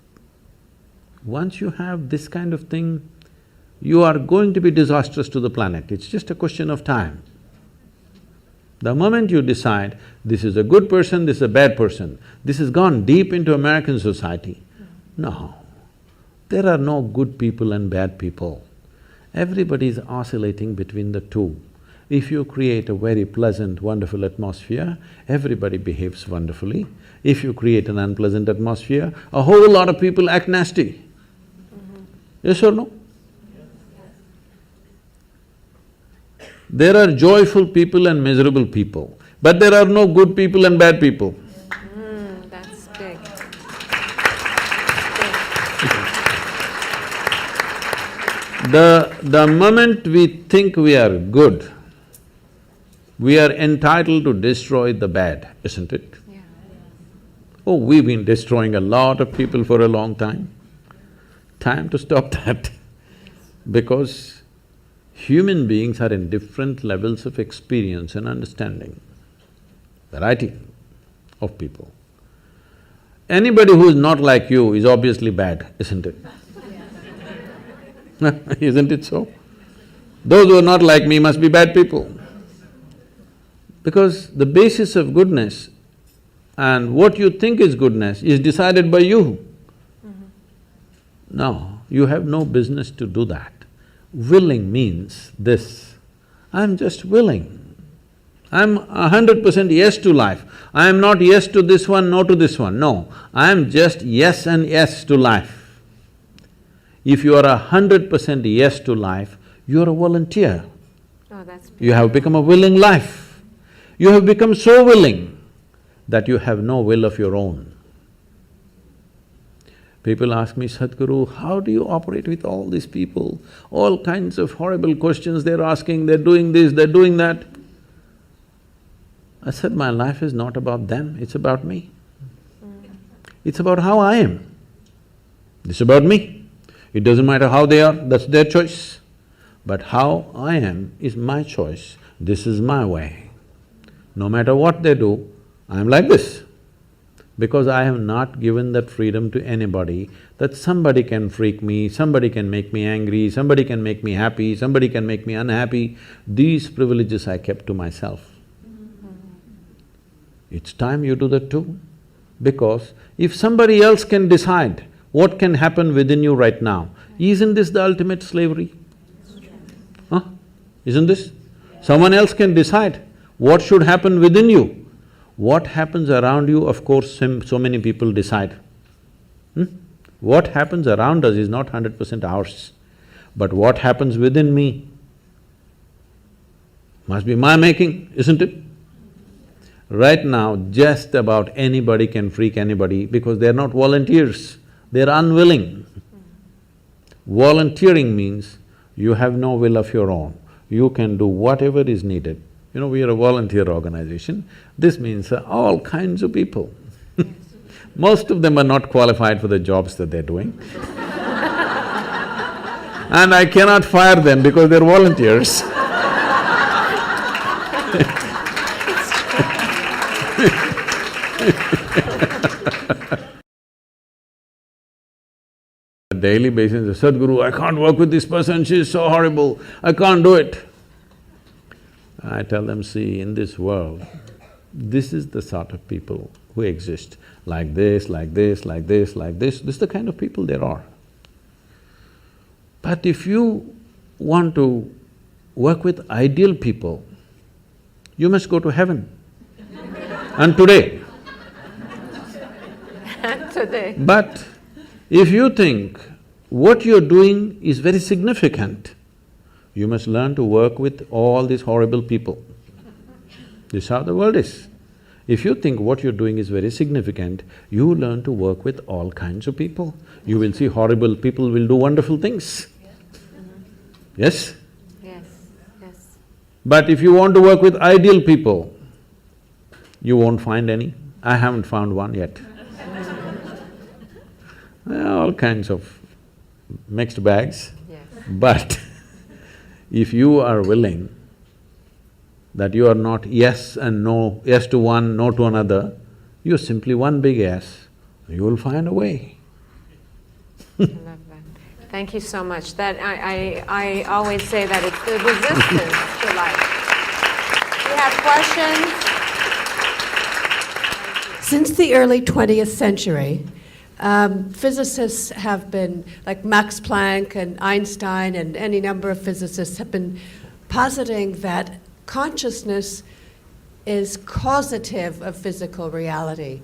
once you have this kind of thing, you are going to be disastrous to the planet, it's just a question of time. The moment you decide, this is a good person, this is a bad person, this has gone deep into American society. No, there are no good people and bad people. Everybody is oscillating between the two. If you create a very pleasant, wonderful atmosphere, everybody behaves wonderfully. If you create an unpleasant atmosphere, a whole lot of people act nasty. Yes or no? There are joyful people and miserable people, but there are no good people and bad people. That's big. The moment we think we are good, we are entitled to destroy the bad, isn't it? Yeah. Oh, we've been destroying a lot of people for a long time. Time to stop that because human beings are in different levels of experience and understanding, variety of people. Anybody who is not like you is obviously bad, isn't it? Isn't it so? Those who are not like me must be bad people. Because the basis of goodness and what you think is goodness is decided by you. No, you have no business to do that. Willing means this, I'm just willing. I'm 100% yes to life. I am not yes to this one, no to this one, no. I am just yes and yes to life. If you are 100% yes to life, you are a volunteer. Oh, that's beautiful. You have become a willing life. You have become so willing that you have no will of your own. People ask me, Sadhguru, how do you operate with all these people? All kinds of horrible questions they're asking, they're doing this, they're doing that. I said, my life is not about them, it's about me. It's about how I am. It's about me. It doesn't matter how they are, that's their choice. But how I am is my choice, this is my way. No matter what they do, I'm like this. Because I have not given that freedom to anybody that somebody can freak me, somebody can make me angry, somebody can make me happy, somebody can make me unhappy. These privileges I kept to myself. It's time you do that too. Because if somebody else can decide what can happen within you right now, isn't this the ultimate slavery? Huh? Isn't this? Someone else can decide what should happen within you. What happens around you, of course, so many people decide. What happens around us is not 100% ours. But what happens within me must be my making, isn't it? Right now, just about anybody can freak anybody because they're not volunteers, they're unwilling. Volunteering means you have no will of your own. You can do whatever is needed we are a volunteer organization. This means all kinds of people. Most of them are not qualified for the jobs that they're doing. And I cannot fire them because they're volunteers. On a daily basis, Sadhguru, I can't work with this person, she's so horrible, I can't do it. I tell them, see, in this world, this is the sort of people who exist, like this, like this, like this, like this is the kind of people there are. But if you want to work with ideal people, you must go to heaven. And today. Today. But if you think what you're doing is very significant, you must learn to work with all these horrible people. This is how the world is. If you think what you're doing is very significant, you learn to work with all kinds of people. You will see horrible people will do wonderful things. Yes? Yes, yes. But if you want to work with ideal people, you won't find any. I haven't found one yet. All kinds of mixed bags. Yes. But if you are willing that you are not yes and no, yes to one, no to another, you're simply one big yes, you will find a way. I love that. Thank you so much. That I always say that it's the resistance to life. We have questions? Since the early 20th century, physicists have been, like Max Planck and Einstein and any number of physicists have been positing that consciousness is causative of physical reality.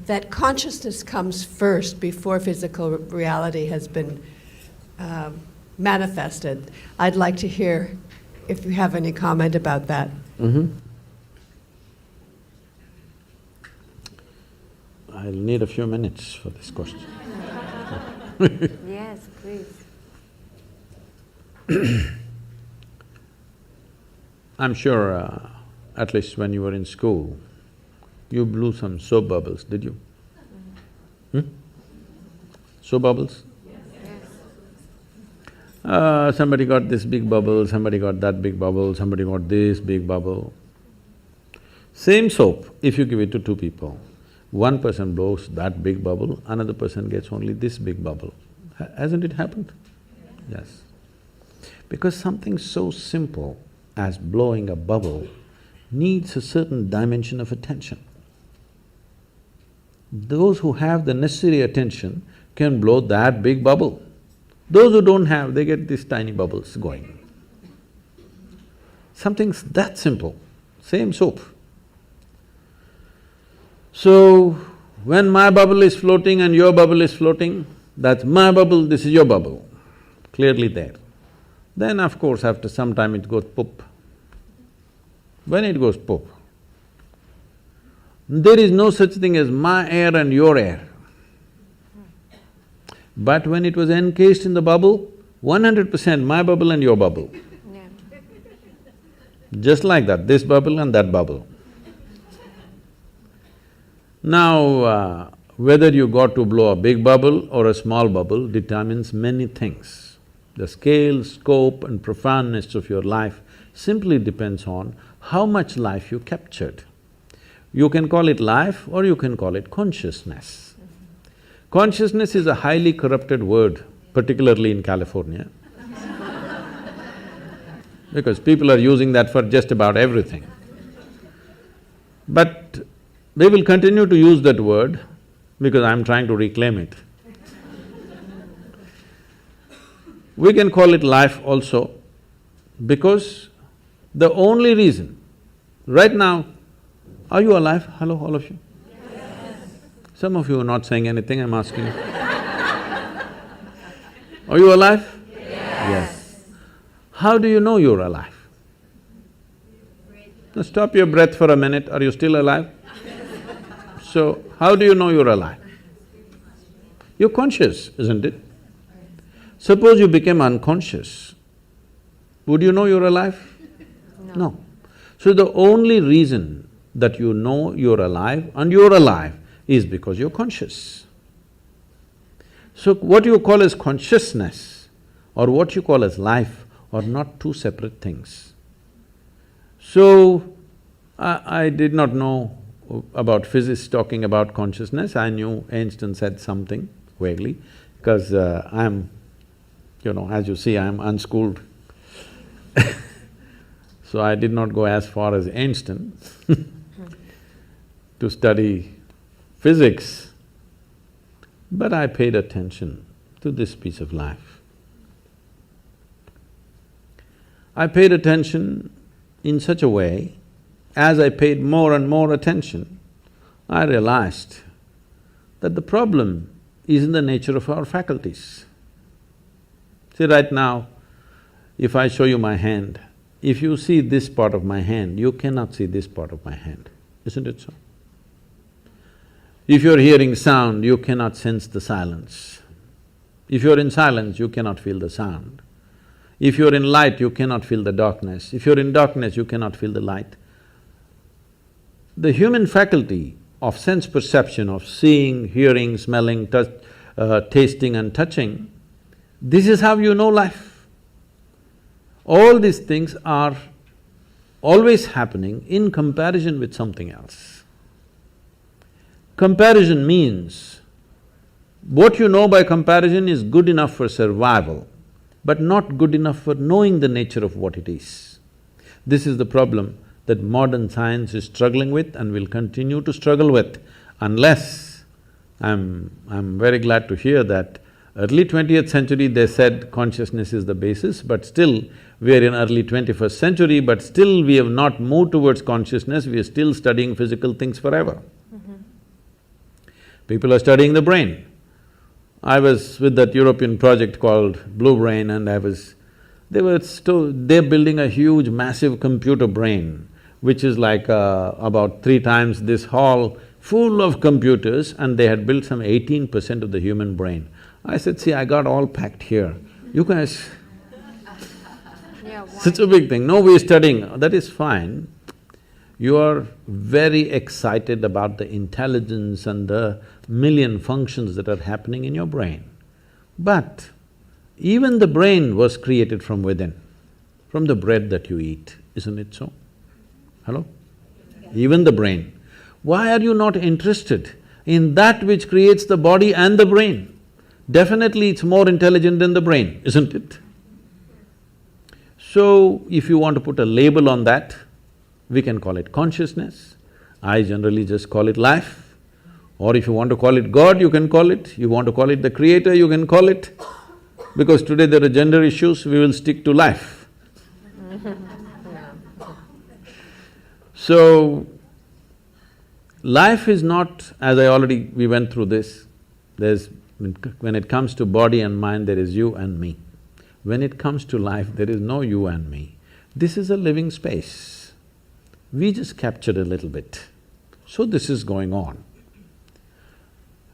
That consciousness comes first before physical reality has been manifested. I'd like to hear if you have any comment about that. I'll need a few minutes for this question. Yes, please. I'm sure, at least when you were in school, you blew some soap bubbles, did you? Soap bubbles? Yes. Somebody got this big bubble, somebody got that big bubble, somebody got this big bubble. Same soap, if you give it to two people, one person blows that big bubble, another person gets only this big bubble. Hasn't it happened? Yes. Because something so simple as blowing a bubble needs a certain dimension of attention. Those who have the necessary attention can blow that big bubble. Those who don't have, they get these tiny bubbles going. Something's that simple, same soap. So, when my bubble is floating and your bubble is floating, that's my bubble, this is your bubble, clearly there. Then of course, after some time it goes poop. When it goes poop, there is no such thing as my air and your air. But when it was encased in the bubble, 100% my bubble and your bubble. Yeah. Just like that, this bubble and that bubble. Now, whether you got to blow a big bubble or a small bubble determines many things. The scale, scope and profoundness of your life simply depends on how much life you captured. You can call it life or you can call it consciousness. Consciousness is a highly corrupted word, particularly in California, because people are using that for just about everything. But they will continue to use that word because I'm trying to reclaim it. We can call it life also because the only reason… Right now, are you alive? Hello, all of you? Yes. Some of you are not saying anything, I'm asking you. Are you alive? Yes. How do you know you're alive? Now stop your breath for a minute, are you still alive? So, how do you know you're alive? You're conscious, isn't it? Suppose you became unconscious, would you know you're alive? No. No. So the only reason that you know you're alive and you're alive is because you're conscious. So what you call as consciousness or what you call as life are not two separate things. So, I did not know about physics talking about consciousness. I knew Einstein said something vaguely, because I'm, as you see, I'm unschooled. So I did not go as far as Einstein to study physics, but I paid attention to this piece of life. I paid attention in such a way, as I paid more and more attention, I realized that the problem is in the nature of our faculties. See, right now, if I show you my hand, if you see this part of my hand, you cannot see this part of my hand, isn't it so? If you're hearing sound, you cannot sense the silence. If you're in silence, you cannot feel the sound. If you're in light, you cannot feel the darkness. If you're in darkness, you cannot feel the light. The human faculty of sense perception, of seeing, hearing, smelling, tasting and touching, this is how you know life. All these things are always happening in comparison with something else. Comparison means, what you know by comparison is good enough for survival, but not good enough for knowing the nature of what it is. This is the problem that modern science is struggling with and will continue to struggle with, unless… I'm very glad to hear that early 20th century they said consciousness is the basis, but still we are in early 21st century, but still we have not moved towards consciousness, we are still studying physical things forever. People are studying the brain. I was with that European project called Blue Brain, and they're building a huge massive computer brain, which is like about 3 times this hall, full of computers, and they had built some 18% of the human brain. I said, see, I got all packed here, you guys… Such a big thing, no, we're studying, that is fine. You are very excited about the intelligence and the million functions that are happening in your brain. But even the brain was created from within, from the bread that you eat, isn't it so? Hello? Even the brain. Why are you not interested in that which creates the body and the brain? Definitely it's more intelligent than the brain, isn't it? So, if you want to put a label on that, we can call it consciousness. I generally just call it life. Or if you want to call it God, you can call it. You want to call it the creator, you can call it. Because today there are gender issues, we will stick to life. So, life is not… as we went through this, when it comes to body and mind, there is you and me. When it comes to life, there is no you and me. This is a living space. We just captured a little bit. So this is going on.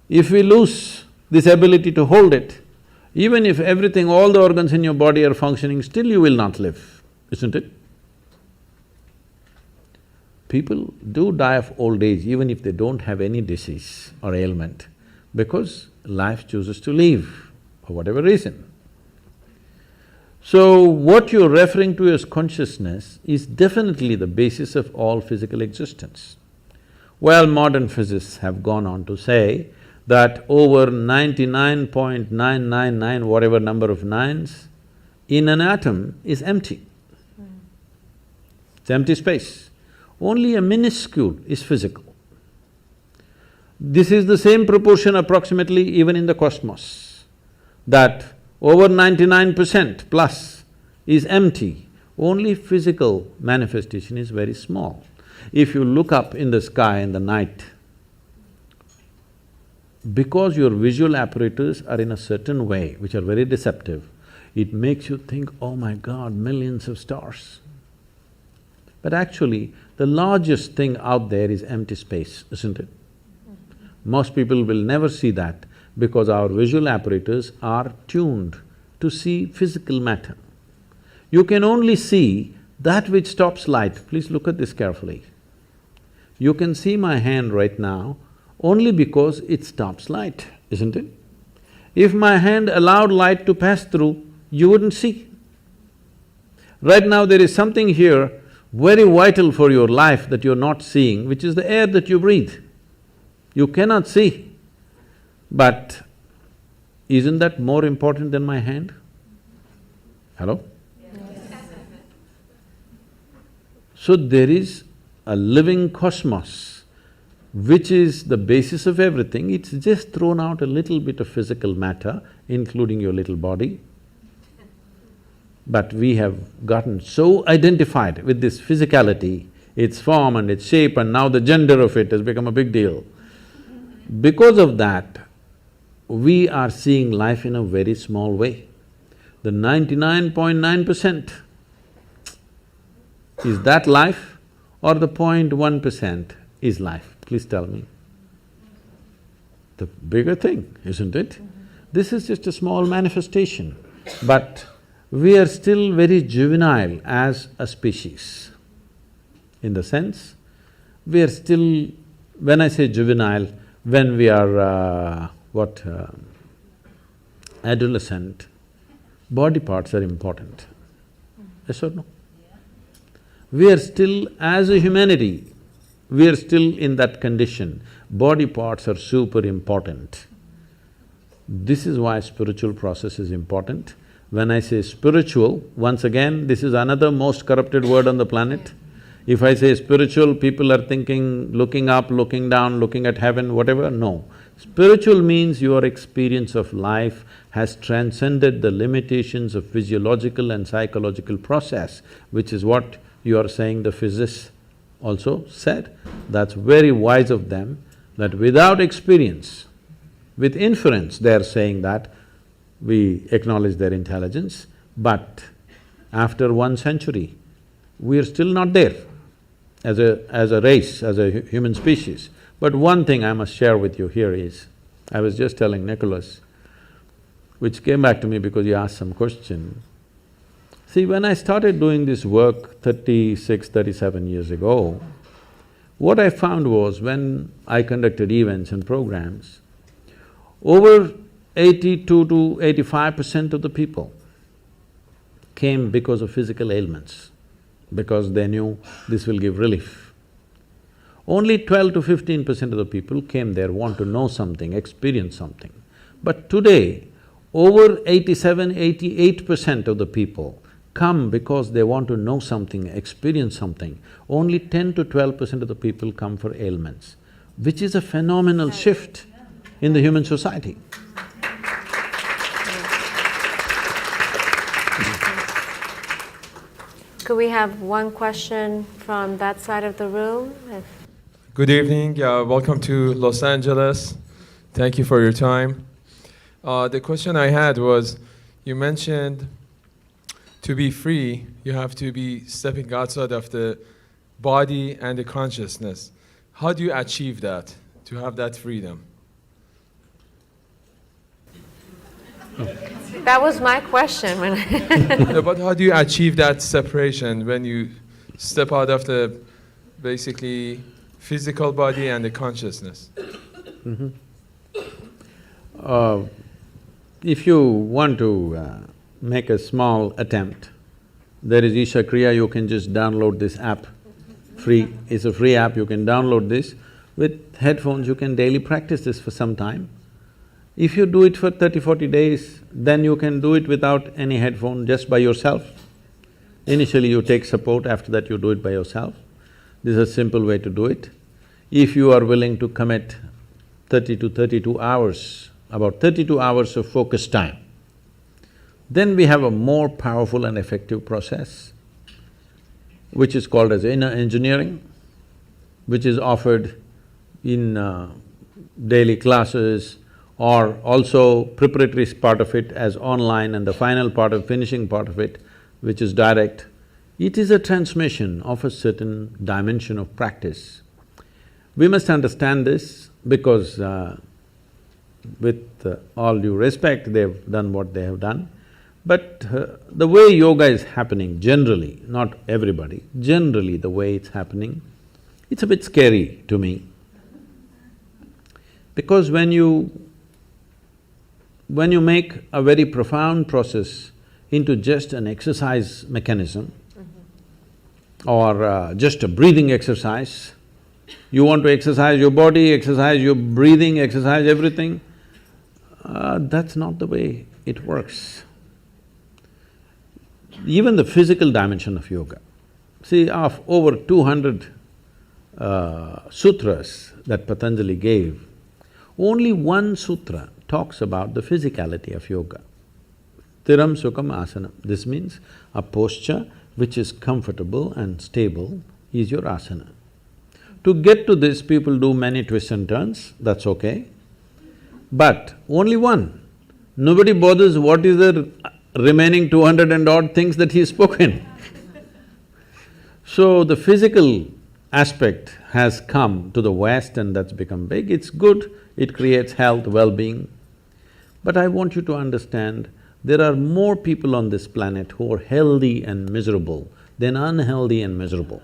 If we lose this ability to hold it, even if everything, all the organs in your body are functioning, still you will not live, isn't it? People do die of old age even if they don't have any disease or ailment, because life chooses to leave for whatever reason. So, what you're referring to as consciousness is definitely the basis of all physical existence. Well, modern physicists have gone on to say that over 99.999 whatever number of nines in an atom is empty. It's empty space. Only a minuscule is physical. This is the same proportion approximately even in the cosmos, that over 99% plus is empty, only physical manifestation is very small. If you look up in the sky in the night, because your visual apparatus are in a certain way, which are very deceptive, it makes you think, oh my God, millions of stars. But actually, the largest thing out there is empty space, isn't it? Most people will never see that because our visual apparatus are tuned to see physical matter. You can only see That which stops light, please look at this carefully. You can see my hand right now only because it stops light, isn't it? If my hand allowed light to pass through, you wouldn't see. Right now there is something here very vital for your life that you're not seeing, which is the air that you breathe. You cannot see, but isn't that more important than my hand? Hello? Yes. So there is a living cosmos which is the basis of everything. It's just thrown out a little bit of physical matter, including your little body. But we have gotten so identified with this physicality, its form and its shape, and now the gender of it has become a big deal. Because of that, we are seeing life in a very small way. The 99.9% is that life or the 0.1% is life? Please tell me. The bigger thing, isn't it? This is just a small manifestation, but we are still very juvenile as a species. In the sense, we are still… when I say juvenile, when we are adolescent, body parts are important. Yes or no? We are still, as a humanity, we are still in that condition. Body parts are super important. This is why spiritual process is important. When I say spiritual, once again, this is another most corrupted word on the planet. If I say spiritual, people are thinking looking up, looking down, looking at heaven, whatever, no. Spiritual means your experience of life has transcended the limitations of physiological and psychological process, which is what you are saying the physicists also said. That's very wise of them, that without experience, with inference, they are saying that we acknowledge their intelligence, but after 1 century, we are still not there as a race, as a human species. But one thing I must share with you here is, I was just telling Nicholas, which came back to me because he asked some question. See, when I started doing this work 36, 37 years ago, what I found was when I conducted events and programs, over 82 to 85% of the people came because of physical ailments, because they knew this will give relief. Only 12 to 15% of the people came there, want to know something, experience something. But today, over 87, 88% of the people come because they want to know something, experience something. Only 10 to 12% of the people come for ailments, which is a phenomenal shift in the human society. Could we have one question from that side of the room? Good evening, welcome to Los Angeles. Thank you for your time. The question I had was, you mentioned to be free, you have to be stepping outside of the body and the consciousness. How do you achieve that, to have that freedom? That was my question when No, but how do you achieve that separation when you step out of the basically physical body and the consciousness? If you want to make a small attempt, there is Isha Kriya, you can just download this app, free, it's a free app, you can download this. With headphones, you can daily practice this for some time. If you do it for 30-40 days, then you can do it without any headphone, just by yourself. Initially you take support, after that you do it by yourself. This is a simple way to do it. If you are willing to commit 30 to 32 hours, about 32 hours of focus time, then we have a more powerful and effective process, which is called as inner engineering, which is offered in daily classes, or also preparatory part of it as online, and the final part of finishing part of it, which is direct. It is a transmission of a certain dimension of practice. We must understand this because with all due respect, they've done what they have done, But the way yoga is happening generally, not everybody, generally the way it's happening, it's a bit scary to me. Because when you make a very profound process into just an exercise mechanism or just a breathing exercise, you want to exercise your body, exercise your breathing, exercise everything, that's not the way it works. Even the physical dimension of yoga. See, of over 200 sutras that Patanjali gave, only one sutra talks about the physicality of yoga. Thiram Sukham Asanam. This means a posture which is comfortable and stable is your asana. To get to this, people do many twists and turns, that's okay. But only one. Nobody bothers what is the remaining 200 and odd things that he's spoken. So the physical aspect has come to the West and that's become big. It's good, it creates health, well-being. But I want you to understand, there are more people on this planet who are healthy and miserable than unhealthy and miserable.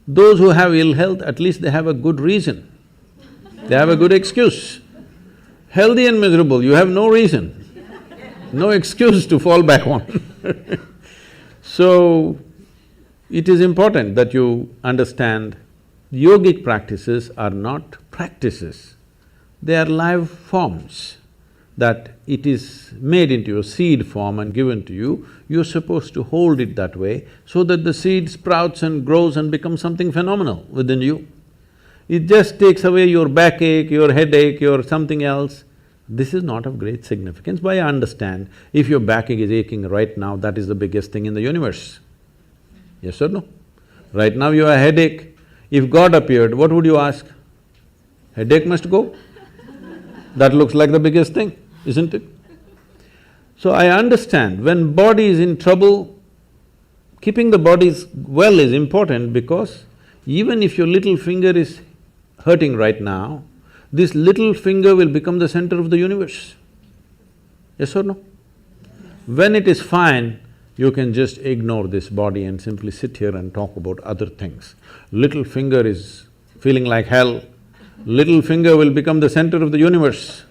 Those who have ill health, at least they have a good reason, they have a good excuse. Healthy and miserable, you have no reason, no excuse to fall back on. So, it is important that you understand yogic practices are not practices, they are live forms, that it is made into a seed form and given to you, you're supposed to hold it that way so that the seed sprouts and grows and becomes something phenomenal within you. It just takes away your backache, your headache, your something else. This is not of great significance, but I understand if your backache is aching right now, that is the biggest thing in the universe. Yes or no? Right now you have a headache. If God appeared, what would you ask? Headache must go? That looks like the biggest thing, isn't it? So I understand, when body is in trouble, keeping the body well is important because even if your little finger is hurting right now, this little finger will become the center of the universe. Yes or no? When it is fine, you can just ignore this body and simply sit here and talk about other things. Little finger is feeling like hell, little finger will become the center of the universe.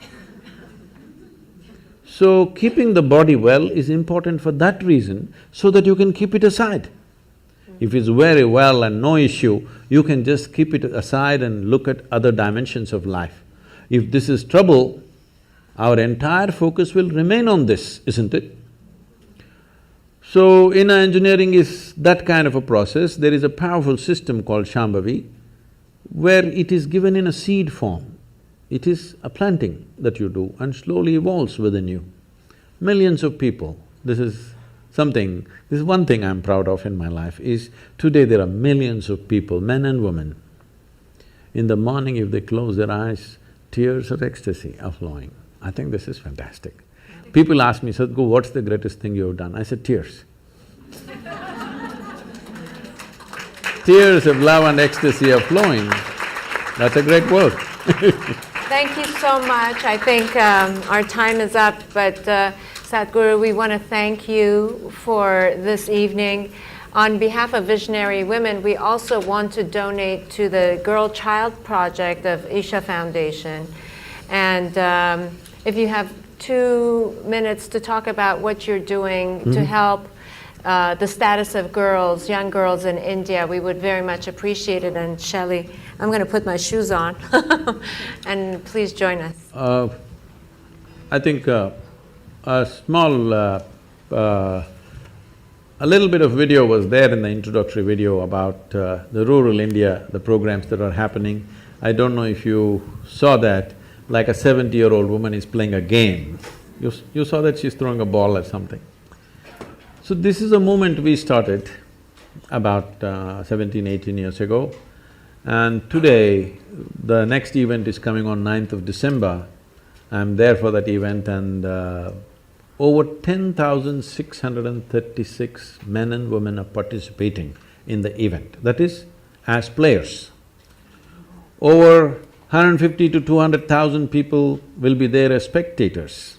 So, keeping the body well is important for that reason, so that you can keep it aside. If it's very well and no issue, you can just keep it aside and look at other dimensions of life. If this is trouble, our entire focus will remain on this, isn't it? So, inner engineering is that kind of a process. There is a powerful system called Shambhavi, where it is given in a seed form. It is a planting that you do and slowly evolves within you. Millions of people, this is one thing I'm proud of in my life is, today there are millions of people, men and women. In the morning if they close their eyes, tears of ecstasy are flowing. I think this is fantastic. People ask me, Sadhguru, what's the greatest thing you have done? I said, tears. Tears of love and ecstasy are flowing, that's a great work. Thank you so much. I think our time is up, but Sadhguru, we want to thank you for this evening. On behalf of Visionary Women, we also want to donate to the Girl Child Project of Isha Foundation. And if you have 2 minutes to talk about what you're doing to help the status of girls, young girls in India, we would very much appreciate it. And Shelley, I'm going to put my shoes on and please join us. I think a little bit of video was there in the introductory video about the rural India, the programs that are happening. I don't know if you saw that, like a 70-year-old woman is playing a game. You saw that she's throwing a ball or something. So this is a movement we started about 17, 18 years ago. And today, the next event is coming on 9th of December. I'm there for that event and over 10,636 men and women are participating in the event, that is, as players. Over 150 to 200,000 people will be there as spectators.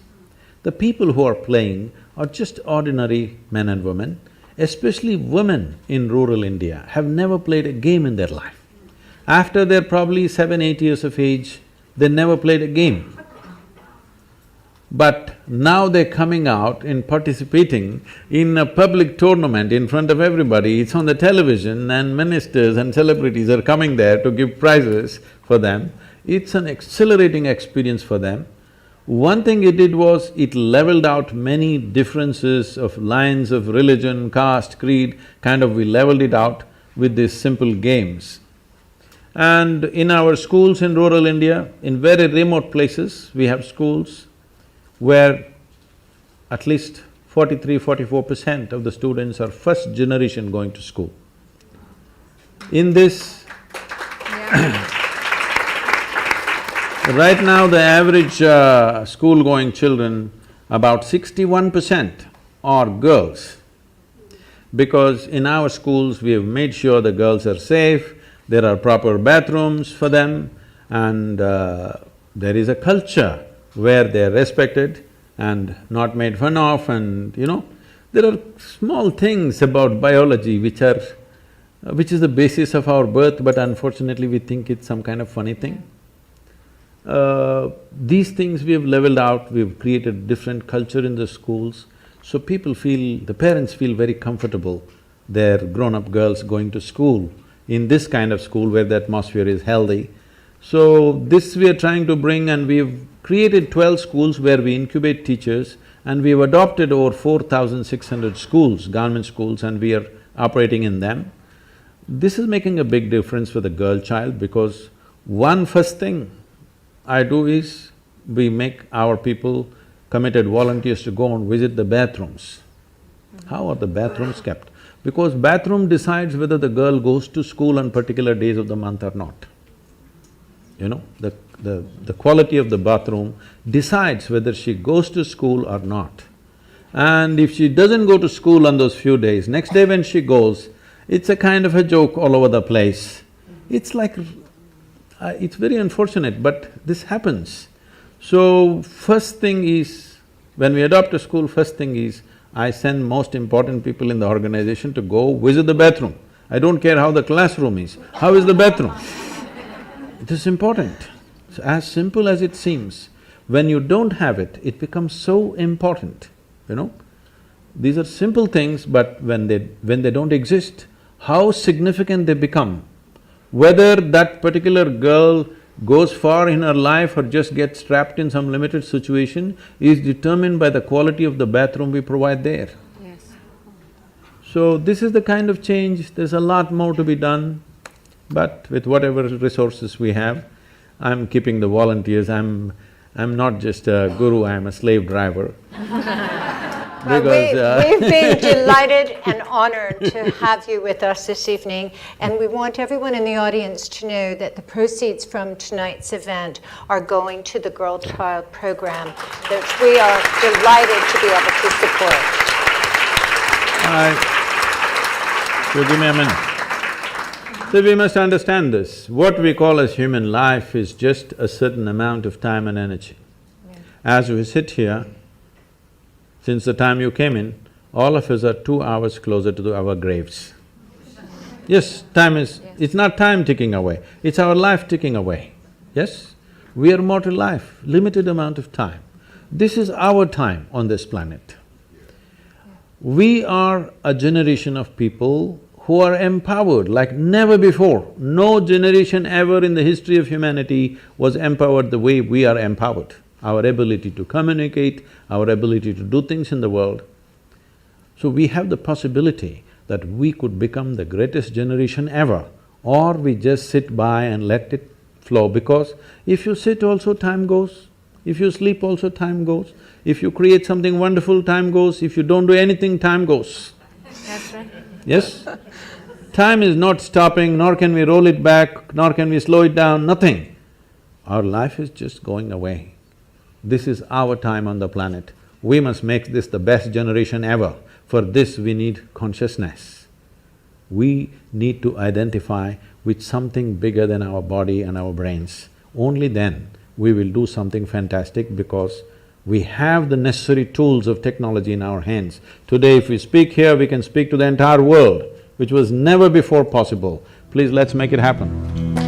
The people who are playing are just ordinary men and women, especially women in rural India have never played a game in their life. After they're probably 7, 8 years of age, they never played a game. But now they're coming out and participating in a public tournament in front of everybody, it's on the television and ministers and celebrities are coming there to give prizes for them. It's an exhilarating experience for them. One thing it did was, it leveled out many differences of lines of religion, caste, creed, we leveled it out with these simple games. And in our schools in rural India, in very remote places, we have schools where at least 43–44% of the students are first generation going to school. In this, right now the average school-going children, about 61% are girls. Because in our schools, we have made sure the girls are safe, there are proper bathrooms for them, and there is a culture where they are respected and not made fun of, and there are small things about biology which is the basis of our birth, but unfortunately we think it's some kind of funny thing. These things we have leveled out, we've created different culture in the schools, so the parents feel very comfortable, their grown-up girls going to school, in this kind of school where the atmosphere is healthy. So this we are trying to bring, and we've created 12 schools where we incubate teachers, and we've adopted over 4,600 schools, government schools, and we are operating in them. This is making a big difference for the girl child, because first thing I do is, we make our people committed volunteers to go and visit the bathrooms. How are the bathrooms kept? Because bathroom decides whether the girl goes to school on particular days of the month or not. The quality of the bathroom decides whether she goes to school or not. And if she doesn't go to school on those few days, next day when she goes, it's a kind of a joke all over the place. It's like… it's very unfortunate, but this happens. So, first thing is, when we adopt a school, first thing is, I send most important people in the organization to go visit the bathroom. I don't care how the classroom is, how is the bathroom? It is important. So as simple as it seems, when you don't have it, it becomes so important, These are simple things, but when they don't exist, how significant they become. Whether that particular girl goes far in her life or just gets trapped in some limited situation is determined by the quality of the bathroom we provide there. Yes. So this is the kind of change, there's a lot more to be done, but with whatever resources we have, I'm keeping the volunteers, I'm not just a guru, I'm a slave driver. We've been delighted and honored to have you with us this evening, and we want everyone in the audience to know that the proceeds from tonight's event are going to the Girl Child program that we are delighted to be able to support. So give me a minute. So we must understand this, what we call as human life is just a certain amount of time and energy. Yeah. As we sit here, since the time you came in, all of us are 2 hours closer to our graves. Yes, time is… it's not time ticking away, it's our life ticking away, yes? We are mortal life, limited amount of time. This is our time on this planet. We are a generation of people who are empowered like never before. No generation ever in the history of humanity was empowered the way we are empowered. Our ability to communicate, our ability to do things in the world. So we have the possibility that we could become the greatest generation ever, or we just sit by and let it flow, because if you sit also, time goes. If you sleep also, time goes. If you create something wonderful, time goes. If you don't do anything, time goes. That's right. Yes? Time is not stopping, nor can we roll it back, nor can we slow it down, nothing. Our life is just going away. This is our time on the planet. We must make this the best generation ever. For this we need consciousness. We need to identify with something bigger than our body and our brains. Only then we will do something fantastic, because We have the necessary tools of technology in our hands. Today if we speak here, we can speak to the entire world, which was never before possible. Please, let's make it happen.